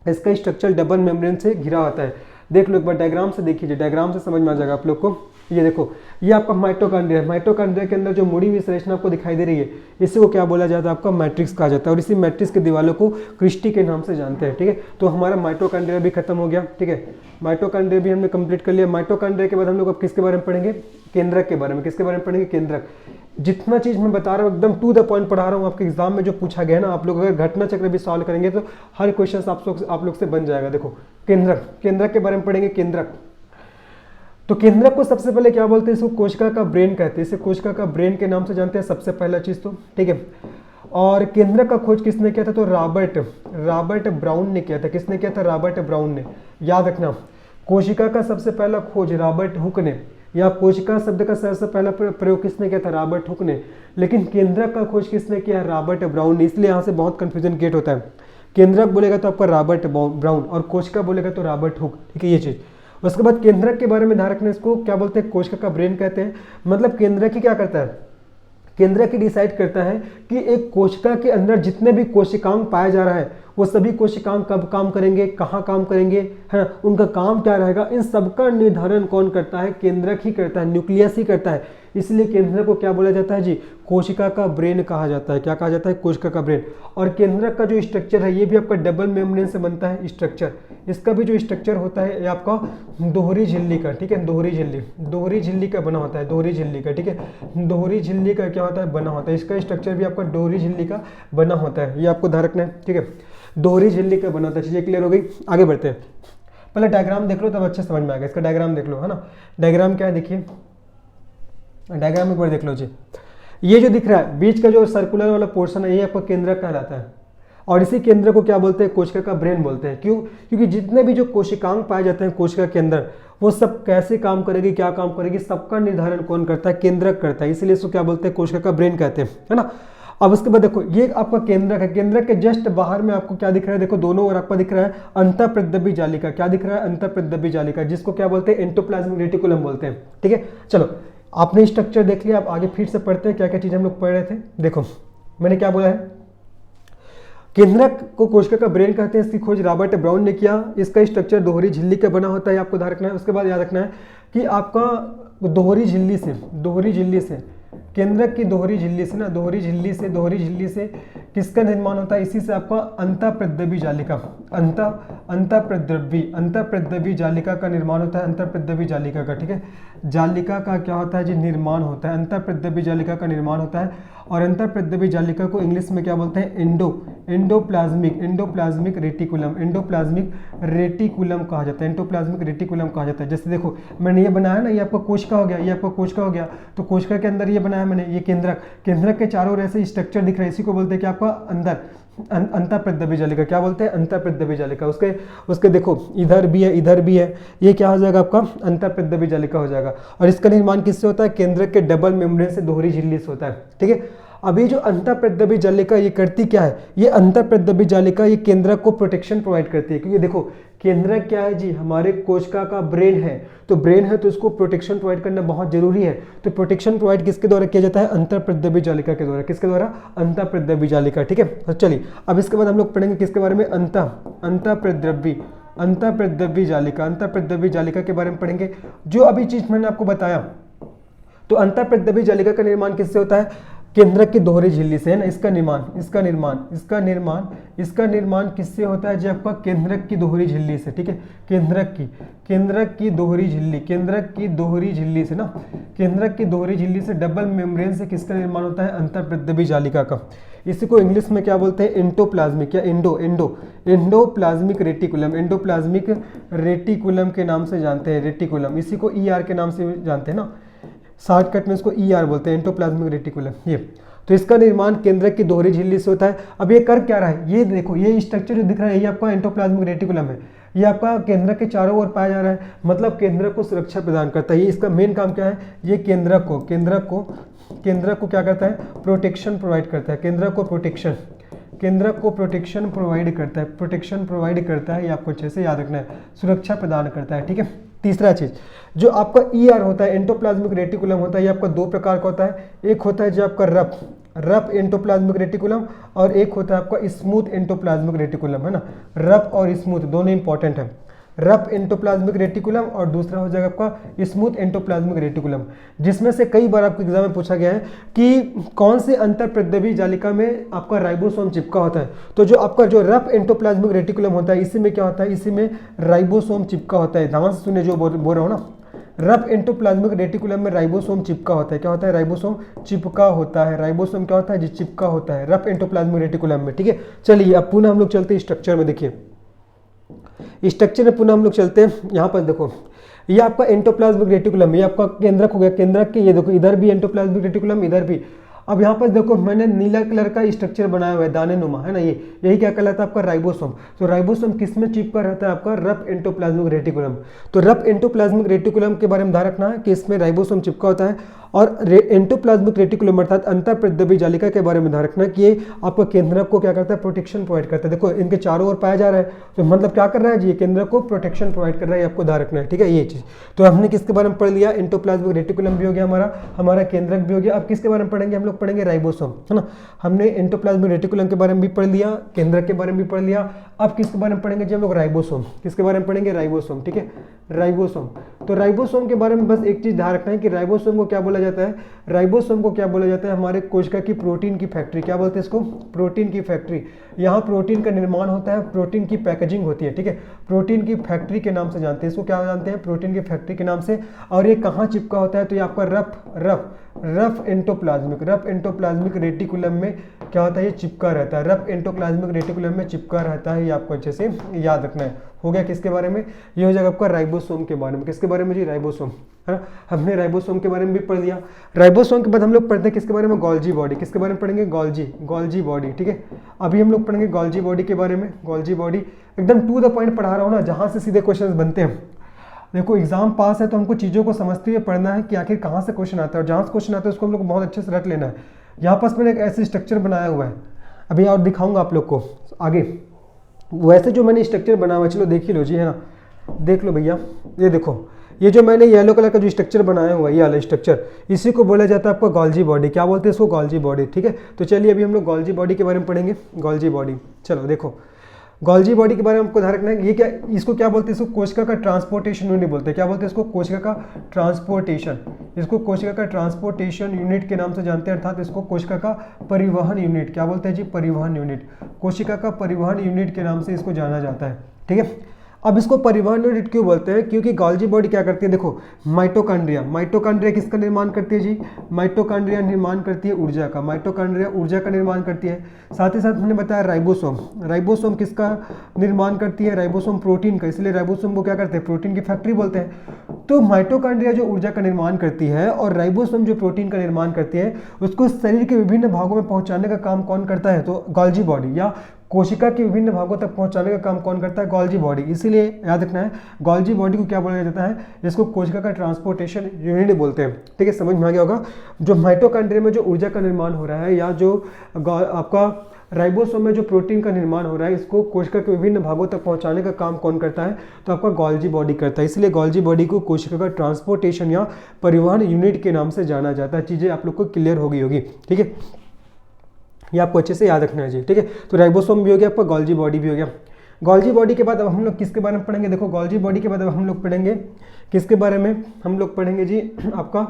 इसका स्ट्रक्चर डबल मेम्ब्रेन से घिरा होता है। देख लो एक बार डायग्राम से, देखिए डायग्राम से समझ में आ जाएगा आप लोग को। ये देखो, ये आपका माइटोकॉन्ड्रिया है, माइटोकॉन्ड्रिया के अंदर जो मुड़ी हुई संरचना आपको दिखाई दे रही है, इसी को क्या बोला जाता है, आपका मैट्रिक्स कहा जाता है। और इसी मैट्रिक्स के दीवारों को क्रिस्टी के नाम से जानते हैं, ठीक है। तो हमारा माइटोकॉन्ड्रिया भी खत्म हो गया, ठीक है, माइटोकॉन्ड्रिया भी हमने कंप्लीट कर लिया। माइटोकॉन्ड्रिया के बाद हम लोग अब किसके बारे में पढ़ेंगे, केंद्रक के बारे में। किसके बारे में पढ़ेंगे, केंद्रक। जितना चीज मैं बता रहा हूँ एकदम टू द पॉइंट पढ़ा रहा हूँ, आपके एग्जाम में जो पूछा गया ना, आप लोग अगर घटना चक्र भी सॉल्व करेंगे तो हर क्वेश्चन आप लोग से बन जाएगा। देखो केंद्रक के बारे में पढ़ेंगे, केंद्रक। तो केंद्रक को सबसे पहले क्या बोलते हैं, इसको कोशिका का ब्रेन कहते हैं, इसे कोशिका का ब्रेन के नाम से जानते हैं सबसे पहला चीज तो, ठीक है। और केंद्रक का खोज किसने किया था, तो रॉबर्ट ब्राउन ने किया था। किसने किया था, रॉबर्ट ब्राउन ने। याद रखना, कोशिका का सबसे पहला खोज रॉबर्ट हुक ने, या कोशिका शब्द का सबसे पहला प्रयोग किसने किया था, रॉबर्ट हुक ने। लेकिन केंद्रक का खोज किसने किया, रॉबर्ट ब्राउन ने। इसलिए यहाँ से बहुत कंफ्यूजन क्रिएट होता है, केंद्रक बोलेगा तो आपका रॉबर्ट ब्राउन, और कोशिका बोलेगा तो रॉबर्ट हुक, ठीक है, ये चीज। उसके बाद केंद्रक के बारे में ध्यान रखना, इसको क्या बोलते हैं, कोशिका का ब्रेन कहते हैं। मतलब केंद्रक ही क्या करता है, केंद्रक ही डिसाइड करता है कि एक कोशिका के अंदर जितने भी कोशिकांग पाया जा रहा है, वो सभी कोशिकांग कब काम करेंगे, कहाँ काम करेंगे, है ना, उनका काम क्या रहेगा, इन सबका निर्धारण कौन करता है, केंद्रक ही करता है, न्यूक्लियस ही करता है। इसलिए केंद्रक को क्या बोला जाता है जी, कोशिका का ब्रेन कहा जाता है। क्या कहा जाता है, कोशिका का ब्रेन। और केंद्रक का जो स्ट्रक्चर है, ये भी आपका डबल मेम्ब्रेन से बनता है स्ट्रक्चर। इसका भी जो स्ट्रक्चर होता है, ये आपका दोहरी झिल्ली का, ठीक है, दोहरी झिल्ली का बना होता है, दोहरी झिल्ली का, ठीक है, दोहरी झिल्ली का क्या होता है, बना होता है। इसका स्ट्रक्चर भी आपका दोहरी झिल्ली का बना होता है, ये आपको ध्यान रखना है, ठीक है, दोहरी झिल्ली का बना होता है। चीजें क्लियर हो गई, आगे बढ़ते हैं। पहले डायग्राम देख लो तब अच्छे समझ में आएगा। इसका डायग्राम देख लो, है ना, डायग्राम क्या है, देखिए डायग्राम एक बार देख लो जी। ये जो दिख रहा है बीच का जो सर्कुलर वाला पोर्शन है, ये आपका केंद्रक कहलाता है। और इसी केंद्र को क्या बोलते हैं, कोशिका का ब्रेन बोलते हैं। क्यों, क्योंकि जितने भी जो कोशिकांग पाए जाते हैं कोशिका के अंदर, वो सब कैसे काम करेगी, क्या काम करेगी, सबका निर्धारण कौन करता है, केंद्रक करता है। इसलिए इसको क्या बोलते हैं, कोशिका का ब्रेन कहते हैं, है ना। अब उसके बाद देखो, ये आपका केंद्रक है, केंद्रक के जस्ट बाहर में आपको क्या दिख रहा है, देखो दोनों ओर आपको दिख रहा है अंतःप्रद्रव्य जालिका। क्या दिख रहा है, अंतःप्रद्रव्य जालिका, जिसको क्या बोलते हैं, एंडोप्लाज्मिक रेटिकुलम बोलते हैं, ठीक है। चलो आपने स्ट्रक्चर देख लिया, आप आगे फिर से पढ़ते हैं क्या क्या चीज हम लोग पढ़ रहे थे। देखो मैंने क्या बोला है, केंद्रक को कोशिका का ब्रेन कहते हैं। इसकी खोज रॉबर्ट ब्राउन ने किया। इसका स्ट्रक्चर दोहरी झिल्ली का बना होता है, आपको ध्यान रखना है। उसके बाद याद रखना है कि आपका दोहरी झिल्ली से केंद्रक की दोहरी झिल्ली से ना, दोहरी झिल्ली से किसका निर्माण होता है, इसी से आपका अंतःप्रद्रव्य जालिका, अंतःप्रद्रव्य जालिका का निर्माण होता है, अंतःप्रद्रव्य जालिका का, ठीक है। जालिका का क्या होता है जी, निर्माण होता है, अंतःप्रद्रव्य जालिका का निर्माण होता है। और अंतःप्रद्रव्य जालिका को इंग्लिश में क्या बोलते हैं, एंडोप्लाज्मिक रेटिकुलम कहा जाता है, एंडोप्लाज्मिक रेटिकुलम कहा जाता है। जैसे देखो मैंने ये बनाया ना, ये आपका कोशिका हो गया, ये आपका कोशिका हो गया, तो कोशिका के अंदर ये बनाया मैंने, ये केंद्रक के चारों ओर ऐसे स्ट्रक्चर दिख रहा है, इसी को बोलते हैं कि आपका अंदर अंतःप्रद्रव्य जालिका। क्या बोलते हैं, अंतःप्रद्रव्य जालिका। उसके देखो इधर भी है, ये क्या हो जाएगा आपका अंतःप्रद्रव्य जालिका हो जाएगा। और इसका निर्माण किससे होता है, केंद्रक के डबल मेम्ब्रेन से, दोहरी झिल्ली से होता है, ठीक है। अब ये जो अंतःप्रद्रव्य जालिका ये करती क्या है, ये अंतःप्रद्रव्य जालिका ये केंद्रक को प्रोटेक्शन प्रोवाइड करती है, क्योंकि देखो केंद्रक क्या है जी, हमारे कोशिका का ब्रेन है, तो ब्रेन है तो इसको प्रोटेक्शन प्रोवाइड करना बहुत जरूरी है। तो प्रोटेक्शन प्रोवाइड किसके द्वारा किया जाता है, अंतःप्रद्रव्य जालिका के द्वारा। किसके द्वारा, अंतःप्रद्रव्य जालिका। ठीक है, तो चलिए अब इसके बाद हम लोग पढ़ेंगे किसके बारे में, अंतःप्रद्रव्य जालिका। अंतःप्रद्रव्य जालिका के बारे में पढ़ेंगे। जो अभी चीज मैंने आपको बताया, तो अंतःप्रद्रव्य जालिका का निर्माण किससे होता है, केंद्रक की दोहरी झिल्ली से है ना। इसका निर्माण किससे होता है जी, आपका केंद्रक की दोहरी झिल्ली से। ठीक है, केंद्रक की दोहरी झिल्ली से ना, केंद्रक की दोहरी झिल्ली से डबल मेम्ब्रेन से किसका निर्माण होता है, अंतःप्रद्रव्य जालिका का। इसी को इंग्लिश में क्या बोलते हैं, एंडोप्लाज्मिक या एंडोप्लाज्मिक रेटिकुलम के नाम से जानते हैं, रेटिकुलम। इसी को ER के नाम से जानते हैं ना, शॉर्टकट में इसको ER बोलते हैं, एंडोप्लाज्मिक रेटिकुलम। ये तो इसका निर्माण केंद्रक की दोहरी झिल्ली से होता है। अब ये कर क्या रहा है, ये देखो ये स्ट्रक्चर जो दिख रहा है, ये आपका एंडोप्लाज्मिक रेटिकुलम है। ये आपका केंद्रक के चारों ओर पाया जा रहा है, मतलब केंद्रक को सुरक्षा प्रदान करता है। ये इसका मेन काम क्या है, ये केंद्रक को क्या करता है, प्रोटेक्शन प्रोवाइड करता है। केंद्रक को प्रोटेक्शन प्रोवाइड करता है। ये आपको अच्छे से याद रखना है, सुरक्षा प्रदान करता है। ठीक है, तीसरा चीज जो आपका ER होता है, एंडोप्लाज्मिक रेटिकुलम होता है, ये आपका दो प्रकार का होता है। एक होता है जो आपका रफ एंडोप्लाज्मिक रेटिकुलम, और एक होता है आपका स्मूथ एंडोप्लाज्मिक रेटिकुलम, है ना। रफ और स्मूथ दोनों इंपॉर्टेंट है, रफ एंडोप्लाज्मिक रेटिकुलम और दूसरा हो जाएगा आपका स्मूथ एंडोप्लाज्मिक रेटिकुलम। जिसमें से कई बार आपको एग्जाम में पूछा गया है कि कौन से अंतःप्रद्रव्य जालिका में आपका राइबोसोम चिपका होता है। तो जो आपका जो रफ एंडोप्लाज्मिक रेटिकुलम होता है, इसी में क्या होता है, इसी में राइबोसोम चिपका होता है। ध्यान से सुने जो बोल रहा हूँ ना, रफ एंडोप्लाज्मिक रेटिकुलम में राइबोसोम चिपका होता है। क्या होता है, राइबोसोम चिपका होता है। राइबोसोम क्या होता है जी, चिपका होता है रफ एंडोप्लाज्मिक रेटिकुलम में। ठीक है, चलिए अब पुनः हम लोग चलते हैं स्ट्रक्चर में। देखिए स्ट्रक्चर में पुनः हम लोग चलते हैं। यहाँ पर देखो ये आपका एंडोप्लाज्मिक रेटिकुलम, ये आपका केंद्रक हो गया। केंद्रक के ये देखो इधर भी एंडोप्लाज्मिक रेटिकुलम, इधर भी। अब यहाँ पर देखो मैंने नीला कलर का स्ट्रक्चर बनाया हुआ है, दाने नुमा, है ना। ये यही क्या कहलाता है आपका राइबोसोम। तो राइबोसोम किस में चिपका रहता है, आपका रफ एंडोप्लाज्मिक रेटिकुलम। तो रफ एंडोप्लाज्मिक रेटिकुलम के बारे में ध्यान रखना है कि इसमें राइबोसोम चिपका होता है। और एंडोप्लाज्मिक रेटिकुलम अर्थात अंतःप्रद्रव्य जालिका के बारे में ध्यान रखना कि ये आपका केंद्रक को क्या करता है, प्रोटेक्शन प्रोवाइड करता है। देखो इनके चारों ओर पाया जा रहा है, तो मतलब क्या कर रहा है जी, ये केंद्रक को प्रोटेक्शन प्रोवाइड कर रहा है, आपको ध्यान रखना है। ठीक है, ये चीज तो हमने किसके बारे में पढ़ लिया, एंडोप्लाज्मिक रेटिकुलम भी हो गया हमारा केंद्रक भी हो गया। अब किसके बारे में पढ़ेंगे, हम लोग पढ़ेंगे राइबोसोम, है ना। हमने एंडोप्लाज्मिक रेटिकुलम के बारे में भी पढ़ लिया, केंद्रक के बारे में भी पढ़ लिया। अब किसके बारे में पढ़ेंगे जी हम लोग, राइबोसोम। किसके बारे में पढ़ेंगे, राइबोसोम। ठीक है, राइबोसोम। तो राइबोसोम के बारे में बस एक चीज ध्यान रखना है कि राइबोसोम को क्या बोला जाता है, राइबोसोम को क्या बोला जाता है, हमारे कोशिका की प्रोटीन की फैक्ट्री। क्या बोलते हैं इसको, प्रोटीन की फैक्ट्री। यहाँ प्रोटीन का निर्माण होता है, प्रोटीन की पैकेजिंग होती है। ठीक है, प्रोटीन की फैक्ट्री के नाम से जानते हैं इसको, क्या जानते हैं, प्रोटीन की फैक्ट्री के नाम से। और ये कहाँ चिपका होता है, तो ये आपका रफ एंडोप्लाज्मिक रेटिकुलम में क्या होता है, ये चिपका रहता है। रफ एंडोप्लाज्मिक रेटिकुलम में चिपका रहता है, ये आपको अच्छे से याद रखना है। हो गया किसके बारे में, ये हो जाएगा आपका राइबोसोम के बारे में। किसके बारे में जी, राइबोसोम, है ना। हमने राइबोसोम के बारे में भी पढ़ लिया। राइबोसोम के बाद हम लोग पढ़ते हैं किसके बारे में, गोल्जी बॉडी। किसके बारे में पढ़ेंगे, गोल्जी बॉडी। ठीक है, अभी हम लोग पढ़ेंगे गोल्जी बॉडी के बारे में। गोल्जी बॉडी एकदम टू द पॉइंट पढ़ा रहा हूँ ना, जहाँ से सीधे क्वेश्चन बनते हैं। देखो एग्जाम पास है तो हमको चीज़ों को समझते हुए पढ़ना है कि आखिर कहाँ से क्वेश्चन आता है, और जहाँ से क्वेश्चन आता है उसको हम लोग को बहुत अच्छे से रट लेना है। यहाँ पास मैंने एक ऐसे स्ट्रक्चर बनाया हुआ है, अभी और दिखाऊंगा आप लोग को आगे। वैसे जो मैंने स्ट्रक्चर बनाया हुआ, चलो देख ही लो जी, है ना। देख लो भैया, ये देखो ये जो मैंने येलो कलर का जो स्ट्रक्चर बनाया हुआ है, ये वाला स्ट्रक्चर, इसी को बोला जाता है आपका गोल्जी बॉडी। क्या बोलते हैं इसको, गोल्जी बॉडी। ठीक है, तो चलिए अभी हम लोग गोल्जी बॉडी के बारे में पढ़ेंगे। गोल्जी बॉडी, चलो देखो गोल्जी बॉडी के बारे में आपको ध्यान रखना है। ये क्या, इसको क्या बोलते हैं, इसको कोशिका का ट्रांसपोर्टेशन यूनिट बोलते हैं। क्या बोलते हैं इसको, कोशिका का ट्रांसपोर्टेशन। इसको कोशिका का ट्रांसपोर्टेशन यूनिट के नाम से जानते हैं, अर्थात इसको कोशिका का परिवहन यूनिट। क्या बोलते हैं जी, परिवहन यूनिट। कोशिका का परिवहन यूनिट के नाम से इसको जाना जाता है। ठीक है, अब इसको परिवहन यूनिट क्यों बोलते हैं, क्योंकि गोल्जी बॉडी क्या करती है, देखो माइटोकॉन्ड्रिया किसका निर्माण करती है जी, माइटोकॉन्ड्रिया निर्माण करती है ऊर्जा का। माइटोकॉन्ड्रिया ऊर्जा का निर्माण करती है। साथ ही साथ हमने बताया राइबोसोम किसका निर्माण करती है, राइबोसोम प्रोटीन का, इसलिए राइबोसोम को क्या करते हैं, प्रोटीन की फैक्ट्री बोलते हैं। तो माइटोकॉन्ड्रिया जो ऊर्जा का निर्माण करती है और राइबोसोम जो प्रोटीन का निर्माण करती है, उसको शरीर के विभिन्न भागों में पहुंचाने का काम कौन करता है, तो गोल्जी बॉडी या कोशिका के विभिन्न भागों तक पहुंचाने का काम कौन करता है? Golgi body. इसीलिए याद रखना है गोल्जी बॉडी को क्या बोला जाता है? इसको कोशिका का ट्रांसपोर्टेशन यूनिट बोलते हैं। ठीक है, समझ में आ गया होगा। जो माइटोकॉन्ड्रिया में जो ऊर्जा का निर्माण हो रहा है या जो आपका राइबोसोम में जो प्रोटीन का निर्माण हो रहा है, इसको कोशिका के विभिन्न भागों तक पहुंचाने का काम कौन करता है? तो आपका गोल्जी बॉडी करता है। इसलिए गोल्जी बॉडी को कोशिका का ट्रांसपोर्टेशन या परिवहन यूनिट के नाम से जाना जाता है। चीज़ें आप लोग को क्लियर हो गई होगी। ठीक है, ये आपको अच्छे से याद रखना है जी। ठीक है, तो राइबोसोम भी हो गया आपका, गोल्जी बॉडी भी हो गया। गोल्जी बॉडी के बाद अब हम लोग किसके बारे में पढ़ेंगे? देखो, गोल्जी बॉडी के बाद अब हम लोग पढ़ेंगे किसके बारे में? हम लोग पढ़ेंगे जी आपका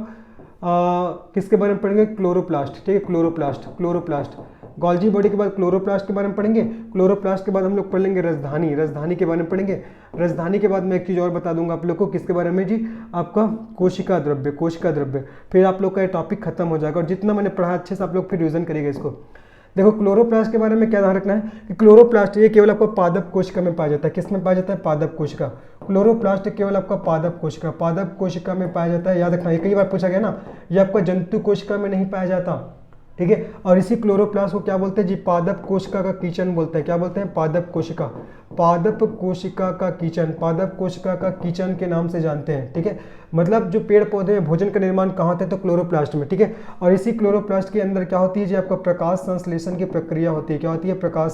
किसके बारे में पढ़ेंगे? क्लोरोप्लास्ट। ठीक है, क्लोरोप्लास्ट। गोल्जी बॉडी के बाद क्लोरोप्लास्ट के बारे में पढ़ेंगे। क्लोरोप्लास्ट के बाद हम लोग पढ़ लेंगे राजधानी के बारे में पढ़ेंगे। राजधानी के बाद मैं एक चीज़ और बता दूंगा आप लोग को, किसके बारे में जी? आपका कोशिका द्रव्य। फिर आप लोग का ये टॉपिक खत्म हो जाएगा और जितना मैंने पढ़ा अच्छे से आप लोग फिर रिविजन करिएगा इसको। देखो, क्लोरोप्लास्ट के बारे में क्या ध्यान रखना है कि क्लोरोप्लास्ट ये केवल आपको पादप कोशिका में पाया जाता है। किस में पाया जाता है? पादप कोशिका। क्लोरोप्लास्ट केवल आपका पादप कोशिका में पाया जाता है। याद रखना, ये कई बार पूछा गया ना, ये आपका जंतु कोशिका में नहीं पाया जाता। ठीक है, और इसी क्लोरोप्लास्ट को क्या बोलते हैं जी? पादप कोशिका का कीचन बोलते हैं। क्या बोलते हैं? पादप कोशिका का कीचन के नाम से जानते हैं। ठीक है, मतलब जो पेड़ पौधे में भोजन का निर्माण कहाँ होता है? तो क्लोरोप्लास्ट में। ठीक है, और इसी क्लोरोप्लास्ट के अंदर क्या होती है जी? आपका प्रकाश संश्लेषण की प्रक्रिया होती है। क्या होती है? प्रकाश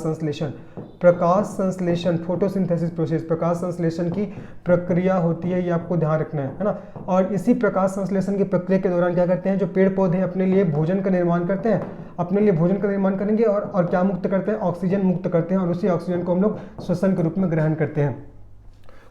संश्लेषण, फोटोसिंथेसिस प्रोसेस, प्रकाश संश्लेषण की प्रक्रिया होती है। ये आपको ध्यान रखना है ना। और इसी प्रकाश संश्लेषण की प्रक्रिया के दौरान क्या करते हैं? जो पेड़ पौधे अपने लिए भोजन का निर्माण करते हैं, अपने लिए भोजन का निर्माण करेंगे और क्या मुक्त करते हैं? ऑक्सीजन मुक्त करते हैं, और उसी ऑक्सीजन को हम लोग श्वसन के रूप में ग्रहण करते हैं।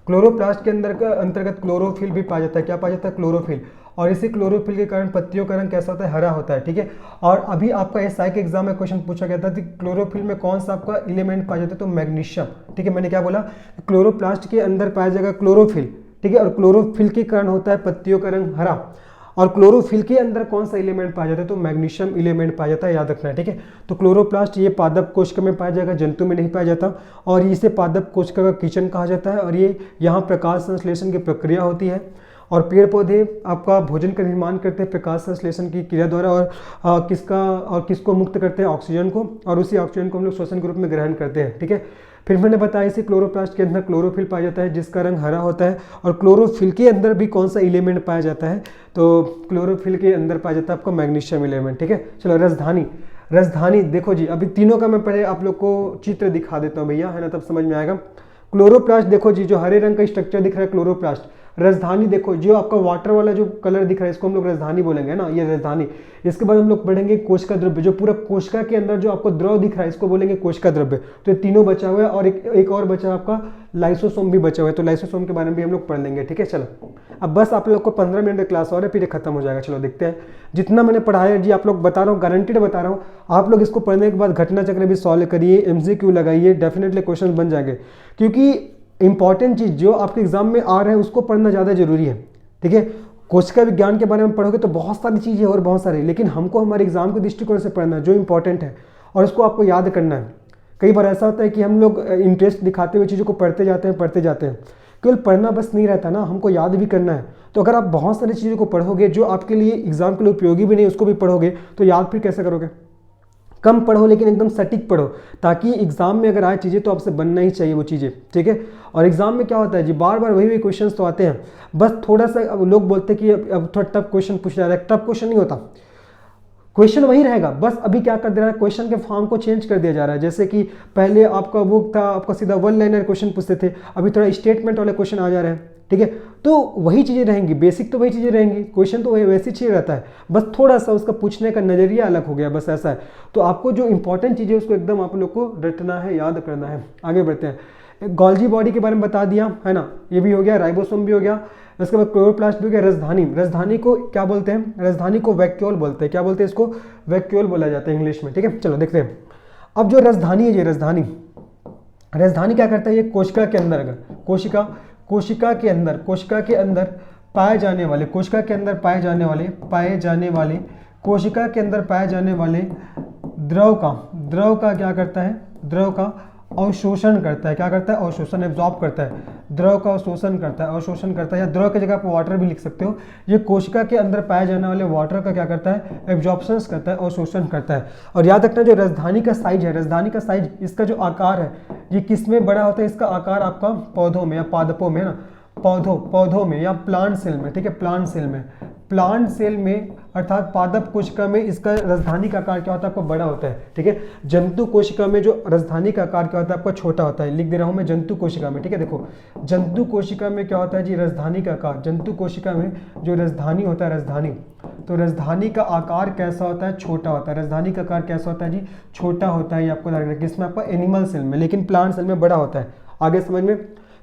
क्लोरोप्लास्ट के अंतर्गत क्लोरोफिल भी पाया जाता है। क्या पाया जाता है? क्लोरोफिल। और इसी क्लोरोफिल के कारण पत्तियों का रंग कैसा होता है? हरा होता है। ठीक है, और अभी आपका एसआई के एग्जाम में क्वेश्चन पूछा गया था कि क्लोरोफिल में कौन सा आपका एलिमेंट पाया जाता है? तो मैग्नीशियम। ठीक है, मैंने क्या बोला? क्लोरोप्लास्ट के अंदर पाया जाएगा क्लोरोफिल। ठीक है, और क्लोरोफिल के कारण होता है पत्तियों का रंग हरा। और क्लोरोफिल के अंदर कौन सा एलिमेंट पाया जाता है? तो मैग्नीशियम एलिमेंट पाया जाता है। याद रखना है। ठीक है, तो क्लोरोप्लास्ट ये पादप कोशिका में पाया जाएगा, जंतु में नहीं पाया जाता, और इसे पादप कोशिका का कीचन कहा जाता है। और ये यहाँ प्रकाश संश्लेषण की प्रक्रिया होती है, और पेड़ पौधे आपका भोजन का निर्माण करते हैं प्रकाश संश्लेषण की क्रिया द्वारा, और किसको मुक्त करते हैं? ऑक्सीजन को, और उसी ऑक्सीजन को हम लोग श्वसन के रूप में ग्रहण करते हैं। ठीक है, फिर मैंने बताया इसी क्लोरोप्लास्ट के अंदर क्लोरोफिल पाया जाता है जिसका रंग हरा होता है। और क्लोरोफिल के अंदर भी कौन सा एलिमेंट पाया जाता है? तो क्लोरोफिल के अंदर पाया जाता है आपका मैग्नीशियम एलिमेंट। ठीक है, चलो राजधानी देखो जी, अभी तीनों का मैं पहले आप लोग को चित्र दिखा देता हूँ भैया, है ना, तब समझ में आएगा। क्लोरोप्लास्ट देखो जी, जो हरे रंग का स्ट्रक्चर दिख रहा है क्लोरोप्लास्ट। राजधानी देखो, जो आपका वाटर वाला जो कलर दिख रहा है इसको हम लोग राजधानी बोलेंगे ना, ये राजधानी। इसके बाद हम लोग पढ़ेंगे कोशिका द्रव्य, जो पूरा कोशिका के अंदर जो आपको द्रव दिख रहा है इसको बोलेंगे कोशिका द्रव्य। तो ये तीनों बचा हुआ है, और एक और बचा है आपका लाइसोसोम भी बचा हुआ है, तो लाइसोसोम के बारे में भी हम लोग पढ़ लेंगे। ठीक है, चलो अब बस आप लोग को 15 मिनट क्लास और है, फिर खत्म हो जाएगा। चलो देखते हैं, जितना मैंने पढ़ाया जी आप लोग बता रहा हूँ, गारंटीड बता रहा हूँ। आप लोग इसको पढ़ने के बाद घटना चक्र भी सॉल्व करिए, MCQ लगाइए, डेफिनेटली क्वेश्चन बन जाएंगे। क्योंकि इंपॉर्टेंट चीज़ जो आपके एग्जाम में आ रहा है उसको पढ़ना ज़्यादा जरूरी है। ठीक है, कोशिका विज्ञान के बारे में पढ़ोगे तो बहुत सारी चीज़ें और बहुत सारी, लेकिन हमको हमारे एग्जाम के दृष्टिकोण से पढ़ना है जो इंपॉर्टेंट है, और उसको आपको याद करना है। कई बार ऐसा होता है कि हम लोग इंटरेस्ट दिखाते हुए चीज़ों को पढ़ते जाते हैं। केवल पढ़ना बस नहीं रहता ना, हमको याद भी करना है। तो अगर आप बहुत सारी चीज़ों को पढ़ोगे जो आपके लिए एग्जाम के लिए उपयोगी भी नहीं, उसको भी पढ़ोगे तो याद फिर कैसे करोगे? कम पढ़ो लेकिन एकदम सटीक पढ़ो, ताकि एग्जाम में अगर आए चीज़ें तो आपसे बनना ही चाहिए वो चीज़ें। ठीक है, और एग्जाम में क्या होता है जी, बार बार वही क्वेश्चंस तो आते हैं, बस थोड़ा सा अब लोग बोलते हैं कि अब थोड़ा टफ क्वेश्चन पूछ जा रहा है। टफ क्वेश्चन नहीं होता, क्वेश्चन वही रहेगा, बस अभी क्या कर दे रहा है, क्वेश्चन के फॉर्म को चेंज कर दिया जा रहा है। जैसे कि पहले आपका वो था, आपका सीधा 1 लाइनर क्वेश्चन पूछते थे, अभी थोड़ा स्टेटमेंट वाले क्वेश्चन आ जा रहे हैं। ठीक है, तो वही चीज़ें रहेंगी, बेसिक तो वही चीज़ें रहेंगी, क्वेश्चन तो वही वैसी चीज़ रहता है, बस थोड़ा सा उसका पूछने का नज़रिया अलग हो गया, बस ऐसा है। तो आपको जो इंपॉर्टेंट चीज़ें उसको एकदम आप लोग को रटना है, याद करना है। आगे बढ़ते हैं। गोल्जी बॉडी के बारे में बता दिया है ना, ये भी हो गया, राइबोसोम भी हो गया, उसके बाद क्लोरोप्लास्ट भी हो गया। राजधानी को क्या बोलते हैं? राजधानी को वैक्यूल बोलते हैं। क्या बोलते हैं इसको? वैक्यूल बोला जाता है इंग्लिश में। ठीक है, चलो देखते हैं। अब जो राजधानी है, ये राजधानी क्या करता है? ये कोशिका के अंदर, अगर कोशिका के अंदर पाए जाने वाले द्रव का क्या करता है? द्रव का अवशोषण करता है। क्या करता है? अवशोषण, एब्जॉर्ब करता है, द्रव का अवशोषण करता है, अवशोषण करता है, या द्रव की जगह आप वाटर भी लिख सकते हो। ये कोशिका के अंदर पाए जाने वाले वाटर का क्या करता है? एब्जॉर्प्शन करता है, अवशोषण करता है। और याद रखना जो राजधानी का साइज है, राजधानी का साइज, इसका जो आकार है ये किस में बड़ा होता है? इसका आकार आपका पौधों में या पादपों में, है ना, पौधों में या प्लांट सेल में, ठीक है, प्लांट सेल में, प्लांट सेल में अर्थात पादप कोशिका में इसका राजधानी का आकार क्या होता है? आपको बड़ा होता है, ठीक है। जंतु कोशिका में जो राजधानी का आकार क्या होता है? आपका छोटा होता है। लिख दे रहा हूं मैं जंतु कोशिका में, ठीक है। देखो जंतु कोशिका में क्या होता है जी? राजधानी का आकार। जंतु कोशिका में जो राजधानी होता है, राजधानी, तो राजधानी का आकार कैसा होता है? छोटा होता है। राजधानी का आकार कैसा होता है जी? छोटा होता है। ये आपको लगना है किसमें? आपका एनिमल सेल में, लेकिन प्लांट सेल में बड़ा होता है। आगे समझ में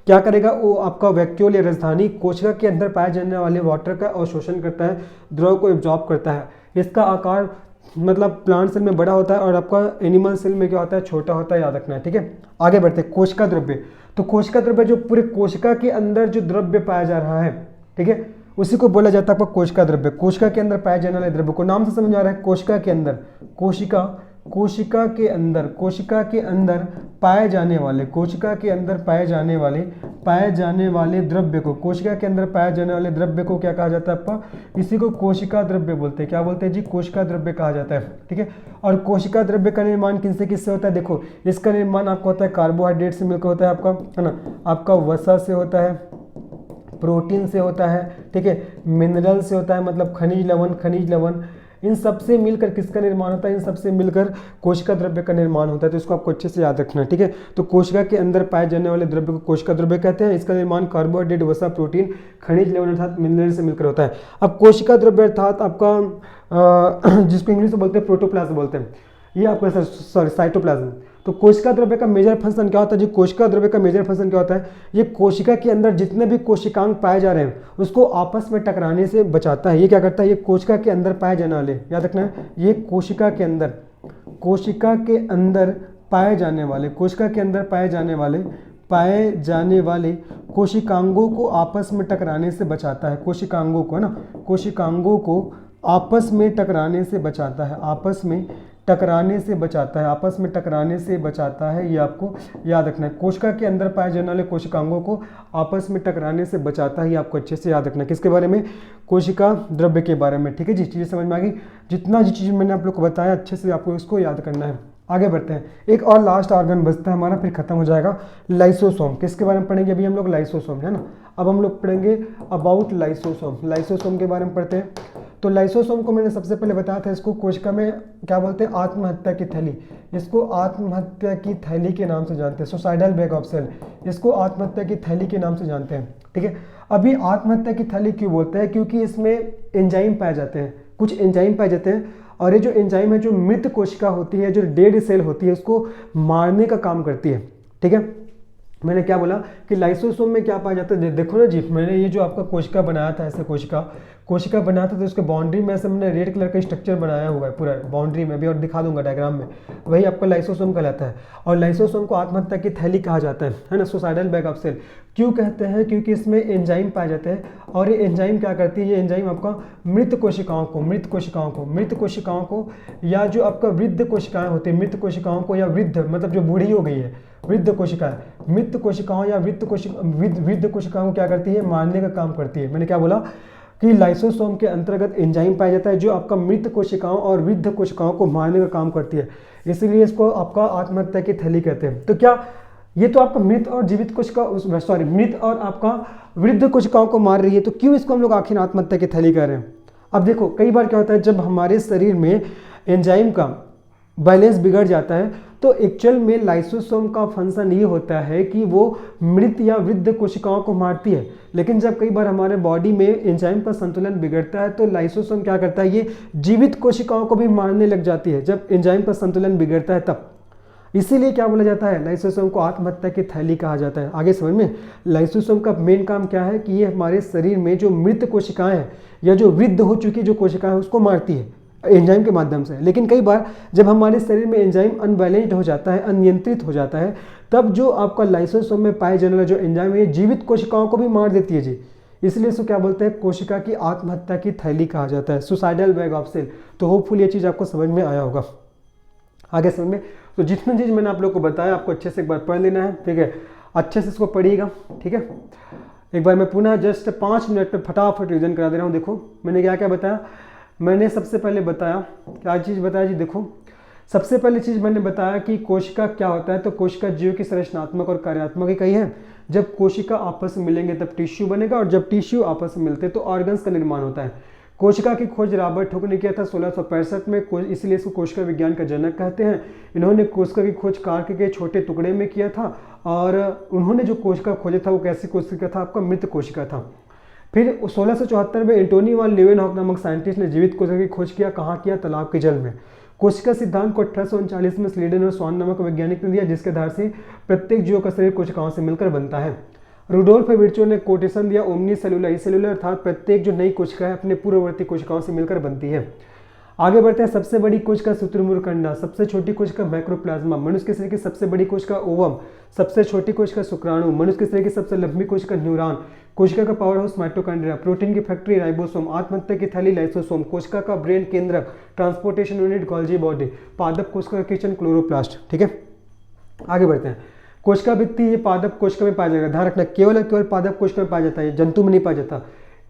क्या करेगा? वो आपका वैक्यूल या राजधानी कोशिका के अंदर पाए जाने वाले वाटर का अवशोषण करता है, द्रव को एब्जॉर्ब करता है। इसका आकार मतलब प्लांट सेल में बड़ा होता है और आपका एनिमल सेल में क्या होता है? छोटा होता है, याद रखना है, ठीक है। आगे बढ़ते हैं, कोशिका द्रव्य। तो कोशिका द्रव्य जो पूरे कोशिका के अंदर जो द्रव्य पाया जा रहा है, ठीक है, उसी को बोला जाता है आपका कोशिका द्रव्य। कोशिका के अंदर पाए जाने वाले द्रव्य को, नाम से समझ आ रहा है, कोशिका के अंदर, कोशिका के अंदर पाए जाने वाले, कोशिका के अंदर पाए जाने वाले द्रव्य को, कोशिका के अंदर पाए जाने वाले द्रव्य को क्या कहा जाता है आपका? इसी को कोशिका द्रव्य बोलते हैं। क्या बोलते हैं जी? कोशिका द्रव्य कहा जाता है, ठीक है। और कोशिका द्रव्य का निर्माण किससे किससे होता है? देखो इसका निर्माण आपका होता है कार्बोहाइड्रेट से मिलकर होता है आपका, है ना, आपका वसा से होता है, प्रोटीन से होता है, ठीक है, मिनरल से होता है, मतलब खनिज लवण, इन सब से मिलकर किसका निर्माण होता है? इन सब से मिलकर कोशिका द्रव्य का निर्माण होता है। तो इसको आपको अच्छे से याद रखना है, ठीक है। तो कोशिका के अंदर पाए जाने वाले द्रव्य को कोशिका द्रव्य कहते हैं। इसका निर्माण कार्बोहाइड्रेट, वसा, प्रोटीन, खनिज लवण अर्थात मिनरल से मिलकर होता है। अब कोशिका द्रव्य अर्थात आपका जिसको इंग्लिश में बोलते हैं प्रोटोप्लाज्म बोलते हैं, ये आपका साइटोप्लाज्म। तो कोशिका द्रव्य का मेजर फंक्शन क्या होता है जी? कोशिका द्रव्य का मेजर फंक्शन क्या होता है? ये कोशिका के अंदर जितने भी कोशिकांग पाए जा रहे हैं उसको आपस में टकराने से बचाता है। ये क्या करता है? ये कोशिका के अंदर पाए जाने वाले, याद रखना है, ये कोशिका के अंदर पाए जाने वाले कोशिकांगों को आपस में टकराने से बचाता है। कोशिकांगों को, है ना, कोशिकांगों को आपस में टकराने से बचाता है, आपस में टकराने से बचाता है। ये आपको याद रखना है। कोशिका के अंदर पाए जाने वाले कोशिकांगों को आपस में टकराने से बचाता है। ये आपको अच्छे से याद रखना है। किसके बारे में? कोशिका द्रव्य के बारे में, ठीक है जी। चीज़ें समझ में आ गई? जितना जी चीज़ मैंने आप लोग को बताया अच्छे से आपको इसको याद करना है। आगे बढ़ते हैं, एक और लास्ट ऑर्गन बचता है हमारा, फिर खत्म हो जाएगा। लाइसोसोम। किसके बारे में पढ़ेंगे अभी हम लोग? लाइसोसोम, है ना। अब हम लोग पढ़ेंगे अबाउट लाइसोसोम। लाइसोसोम के बारे में पढ़ते हैं। तो लाइसोसोम को मैंने सबसे पहले बताया था, इसको कोशिका में क्या बोलते हैं? आत्महत्या की थैली। इसको आत्महत्या की थैली के नाम से जानते हैं, सुसाइडल बैग ऑफ सेल। इसको आत्महत्या की थैली के नाम से जानते हैं, ठीक है। अभी आत्महत्या की थैली क्यों बोलते हैं? क्योंकि इसमें एंजाइम पाए जाते हैं, कुछ एंजाइम पाए जाते हैं, और ये जो एंजाइम है, जो मृत कोशिका होती है, जो डेड सेल होती है, उसको मारने का काम करती है, ठीक है। मैंने क्या बोला कि लाइसोसोम में क्या पाया जाता है? देखो ना जी, मैंने ये जो आपका कोशिका बनाया था, ऐसे कोशिका बनाया था, तो उसके बाउंड्री में ऐसे मैंने रेड कलर का स्ट्रक्चर बनाया हुआ है पूरा बाउंड्री में भी, और दिखा दूंगा डायग्राम में, वही आपका लाइसोसोम कहलाता है। और लाइसोसोम को आत्महत्या की थैली कहा जाता है ना, सुसाइडल बैग ऑफ सेल। क्यों कहते हैं? क्योंकि इसमें एंजाइम पाए जाते हैं, और ये एंजाइम क्या करती है? ये एंजाइम आपका मृत कोशिकाओं को या जो आपका वृद्ध कोशिकाएं होती है, मृत कोशिकाओं को, या वृद्ध मतलब जो बूढ़ी हो गई है, वृद्ध कोशिकाएं, मृत कोशिकाओं या वृद्ध कोशिकाओं को क्या करती है? मारने का काम करती है। मैंने क्या बोला कि लाइसोसोम के अंतर्गत एंजाइम पाया जाता है जो आपका मृत कोशिकाओं और वृद्ध कोशिकाओं को मारने का काम करती है, इसीलिए इसको आपका आत्महत्या की थैली कहते हैं। तो क्या ये तो आपका मृत और जीवित मृत और आपका वृद्ध कोशिकाओं को मार रही है, तो क्यों इसको हम लोग आखिर आत्महत्या की थैली कह रहे हैं? अब देखो कई बार क्या होता है, जब हमारे शरीर में एंजाइम का बैलेंस बिगड़ जाता है, तो एक्चुअल में लाइसोसोम का फंक्शन ये होता है कि वो मृत या वृद्ध कोशिकाओं को मारती है। लेकिन जब कई बार हमारे बॉडी में एंजाइम का संतुलन बिगड़ता है, तो लाइसोसोम क्या करता है? ये जीवित कोशिकाओं को भी मारने लग जाती है जब एंजाइम का संतुलन बिगड़ता है तब। इसीलिए क्या बोला जाता है? लाइसोसोम को आत्महत्या की थैली कहा जाता है। आगे समझ में? लाइसोसोम का मेन काम क्या है कि ये हमारे शरीर में जो मृत कोशिकाएं हैं या जो वृद्ध हो चुकी जो कोशिकाएं हैं उसको मारती है एंजाइम के माध्यम से। लेकिन कई बार जब हमारे शरीर में एंजाइम अनबैलेंस्ड हो जाता है, अनियंत्रित हो जाता है, तब जो आपका लाइसोसोम में पाए जाने वाला जो एंजाइम है, ये जीवित कोशिकाओं को भी मार देती है जी। इसलिए इसको क्या बोलते हैं? कोशिका की आत्महत्या की थैली कहा जाता है, सुसाइडल बैग ऑफ सेल। तो होपफुल ये चीज़ आपको समझ में आया होगा। आगे समझ में। तो जितना चीज़ मैंने आप लोग को बताया आपको अच्छे से एक बार पढ़ लेना है, ठीक है, अच्छे से इसको पढ़िएगा, ठीक है। एक बार मैं पुनः जस्ट 5 मिनट में फटाफट रिविजन करा दे रहा हूँ। देखो मैंने क्या क्या बताया। मैंने सबसे पहले बताया, क्या चीज़ बताया जी, देखो सबसे पहली चीज़ मैंने बताया कि कोशिका क्या होता है। तो कोशिका जीव की संरचनात्मक और कार्यात्मक इकाई है। जब कोशिका आपस में मिलेंगे तब टिश्यू बनेगा, और जब टिश्यू आपस में मिलते तो ऑर्गन्स का निर्माण होता है। कोशिका की खोज रॉबर्ट हुक ने किया था 1665 में, इसलिए इसको कोशिका विज्ञान का जनक कहते हैं। इन्होंने कोशिका की खोज कार्क के छोटे टुकड़े में किया था, और उन्होंने जो कोशिका खोजा था वो कैसी कोशिका था, आपका मृत कोशिका था। फिर 1674 में एंटोनी वान लीeuwenhoek नामक साइंटिस्ट ने जीवित कोशिका की खोज किया। कहाँ किया? तालाब के जल में। कोशिका सिद्धांत को 1839 में स्लीडन और स्वान नामक वैज्ञानिक ने दिया, जिसके आधार से प्रत्येक जीव का शरीर कोशिकाओं से मिलकर बनता है। रुडोल्फ विर्चो ने कोटेशन दिया, ओमनी सेलुलर सेलुलर, अर्थात प्रत्येक जो नई कोशिका है अपने पूर्ववर्ती कोशिकाओं से मिलकर बनती है। आगे बढ़ते हैं। सबसे बड़ी कोशिका शुतुरमुर्ग अंडा, सबसे छोटी कोशिका माइक्रोप्लाज्मा, मनुष्य के शरीर की सबसे बड़ी कोशिका ओवम, सबसे छोटी कोशिका शुक्राणु, मनुष्य के शरीर की सबसे लंबी कोशिका न्यूरॉन, कोशिका का पावर हाउस माइटोकॉन्ड्रिया, प्रोटीन की फैक्ट्री राइबोसोम, आत्महत्या की थैली लाइसोसोम, कोशिका का ब्रेन केंद्रक, ट्रांसपोर्टेशन यूनिट गोल्जी बॉडी, पादप कोशिका का किचन क्लोरोप्लास्ट, ठीक है। आगे बढ़ते हैं। कोशिका भित्ति, ये पादप कोशिका में पाया जाएगा, ध्यान रखना, केवल पादप कोशिका में पाया जाता है, जंतु में नहीं पाया जाता।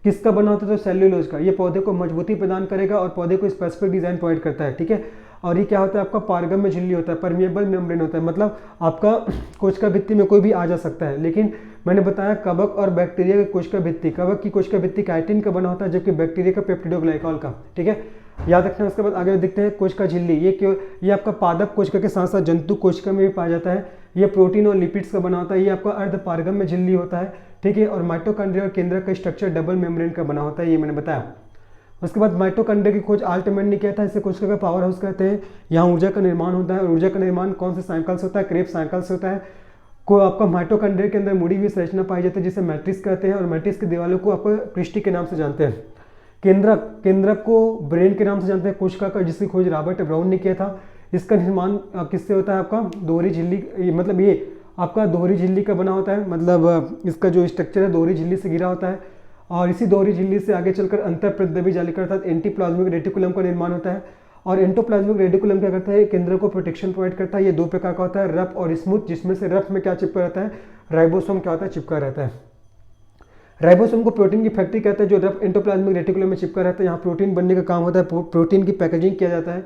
किसका बना होता है? तो सेल्यूलोज का। ये पौधे को मजबूती प्रदान करेगा और पौधे को स्पेसिफिक डिजाइन प्रोवाइड करता है, ठीक है। और ये क्या होता है? आपका पारगम्य झिल्ली होता है, परमिएबल मेम्ब्रेन होता है, मतलब आपका कोशिका भित्ति में कोई भी आ जा सकता है। लेकिन मैंने बताया कवक और बैक्टीरिया की कोशिका भित्ति, कवक की कोशिका भित्ति काइटिन का बना होता है, जबकि बैक्टीरिया का पेप्टिडोग्लाइकॉल का, ठीक है, याद रखना। उसके बाद आगे देखते हैं कोशिका झिल्ली, ये आपका पादप कोशिका के साथ साथ जंतु कोशिका में भी पाया जाता है। ये प्रोटीन और लिपिड्स का बना होता है, ये आपका अर्ध पारगम्य झिल्ली होता है, ठीक है। और माइटोकॉन्ड्रिया और केंद्रक का स्ट्रक्चर डबल मेम्ब्रेन का बना होता है, ये मैंने बताया। उसके बाद माइटोकॉन्ड्रिया की खोज आल्टमैन ने किया था, इसे कोशिका का पावर हाउस कहते हैं। यहाँ ऊर्जा का निर्माण होता है, और ऊर्जा का निर्माण कौन से साइकिल से होता है? क्रेब्स साइकिल से होता है। को आपका माइटोकॉन्ड्रिया के अंदर मुड़ी हुई संरचना पाई जाती है, जिसे मैट्रिक्स कहते हैं, और मैट्रिक्स की दीवारों को आपको पृष्ठी के नाम से जानते हैं। केंद्रक को ब्रेन के नाम से जानते हैं कोशिका का, जिसकी खोज रॉबर्ट ब्राउन ने किया था। इसका निर्माण किससे होता है? आपका दोहरी झिल्ली, मतलब ये आपका दोहरी झिल्ली का बना होता है, मतलब इसका जो स्ट्रक्चर है दोहरी झिल्ली से घिरा होता है। और इसी दोहरी झिल्ली से आगे चलकर अंतःप्रद्रवी जालिका अर्थात एंटीप्लाज्मिक रेटिकुलम का निर्माण होता है। और एंडोप्लाज्मिक रेटिकुलम क्या करता है? केंद्र को प्रोटेक्शन प्रोवाइड करता है। ये दो प्रकार का होता है, रफ और स्मूथ, जिसमें से रफ में क्या चिपका रहता है? राइबोसोम क्या होता है? चिपका रहता है। राइबोसोम को प्रोटीन की फैक्ट्री कहते हैं, जो रफ एंडोप्लाज्मिक रेटिकुलम में चिपका रहता है। यहाँ प्रोटीन बनने का काम होता है, प्रोटीन की पैकेजिंग किया जाता है।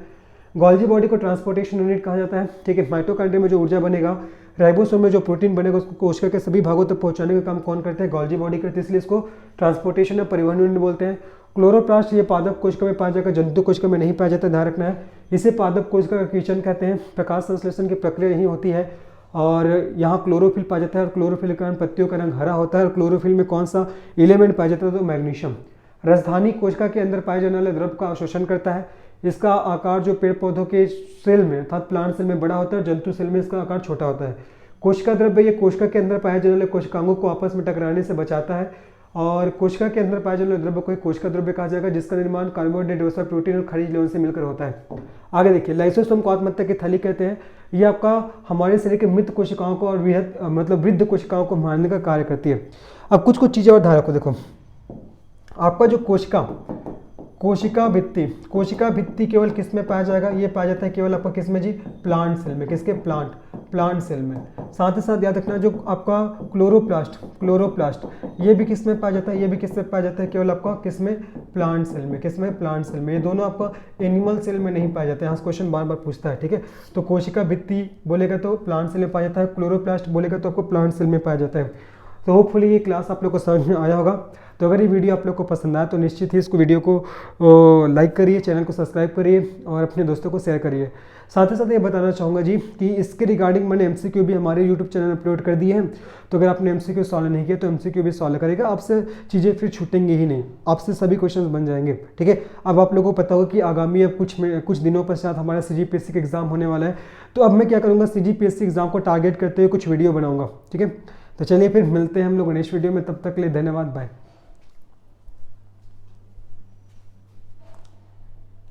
गोल्जी बॉडी को ट्रांसपोर्टेशन यूनिट कहा जाता है, ठीक है। माइटोकॉन्ड्रिया में जो ऊर्जा बनेगा, राइबोसोम में जो प्रोटीन बनेगा, उसको कोशिका के सभी भागों तक पहुंचाने का काम कौन करते हैं? गोल्जी बॉडी करते हैं, इसलिए इसको ट्रांसपोर्टेशन या परिवहन यूनिट बोलते हैं। क्लोरोप्लास्ट, ये पादप कोशिका में पाया जाएगा, जंतु कोशिका में नहीं पाया जाता, ध्यान रखना है। इसे पादप कोशिका का किचन कहते हैं। प्रकाश संश्लेषण की प्रक्रिया यही होती है, और यहाँ क्लोरोफिल पाया जाता है, और क्लोरोफिल के कारण पत्तियों का रंग हरा होता है। और क्लोरोफिल में कौन सा एलिमेंट पाया जाता है? तो मैग्नीशियम। राजधानी कोशिका के अंदर पाए जाने वाले द्रव का अवशोषण करता है। इसका आकार जो पेड़ पौधों के सेल में अर्थात प्लांट सेल में बड़ा होता है, जंतु सेल में इसका आकार छोटा होता है। कोशिका द्रव्य, ये कोशिका के अंदर पाए जाने वाले कोशिकांगों को आपस में टकराने से बचाता है। और कोशिका के अंदर पाए जाने वाले द्रव्य को कोशिका द्रव्य कहा जाएगा, जिसका निर्माण कार्बोहाइड्रेट, वसा, प्रोटीन और खनिज लवण से मिलकर होता है। आगे देखिए, लाइसोसोम को आत्महत्या की थैली कहते हैं। ये आपका हमारे शरीर के मृत कोशिकाओं को और वृद्ध कोशिकाओं को मारने का कार्य करती है। अब कुछ चीजें और ध्यान रखो। देखो आपका जो कोशिका भित्ति केवल किस में पाया जाएगा? ये पाया जाता है केवल आपका किस में जी? प्लांट सेल में। किसके? प्लांट सेल में। साथ ही साथ याद रखना, जो आपका क्लोरोप्लास्ट, ये भी किस में पाया जाता है? ये भी किस में पाया जाता है? केवल आपका किस में? प्लांट सेल में। किस में? प्लांट सेल में। ये दोनों आपका एनिमल सेल में नहीं पाया जाता है। यहाँ क्वेश्चन बार बार पूछता है, ठीक है। तो कोशिका भित्ति बोलेगा तो प्लांट सेल में पाया जाता है, क्लोरोप्लास्ट बोलेगा तो आपको प्लांट सेल में पाया जाता है। तो होपफुली ये क्लास आप लोग को समझ में आया होगा। तो अगर ये वीडियो आप लोग को पसंद आया तो निश्चित ही इसको वीडियो को लाइक करिए, चैनल को सब्सक्राइब करिए और अपने दोस्तों को शेयर करिए। साथ ही साथ ये बताना चाहूँगा जी कि इसके रिगार्डिंग मैंने MCQ भी हमारे यूट्यूब चैनल में अपलोड कर दिए हैं। तो अगर आपने MCQ सॉल्व नहीं किया तो MCQ भी सॉल्व करेगा, आपसे चीज़ें फिर छूटेंगी ही नहीं, आपसे सभी क्वेश्चन बन जाएंगे, ठीक है। अब आप लोगों को पता होगा कि आगामी अब कुछ दिनों पश्चात हमारा CGPSC का एग्जाम होने वाला है। तो अब मैं क्या करूँगा, CGPSC एग्जाम को टारगेट करते हुए कुछ वीडियो बनाऊँगा, ठीक है। तो चलिए फिर मिलते हैं हम लोग नेक्स्ट वीडियो में, तब तक के लिए धन्यवाद, बाय।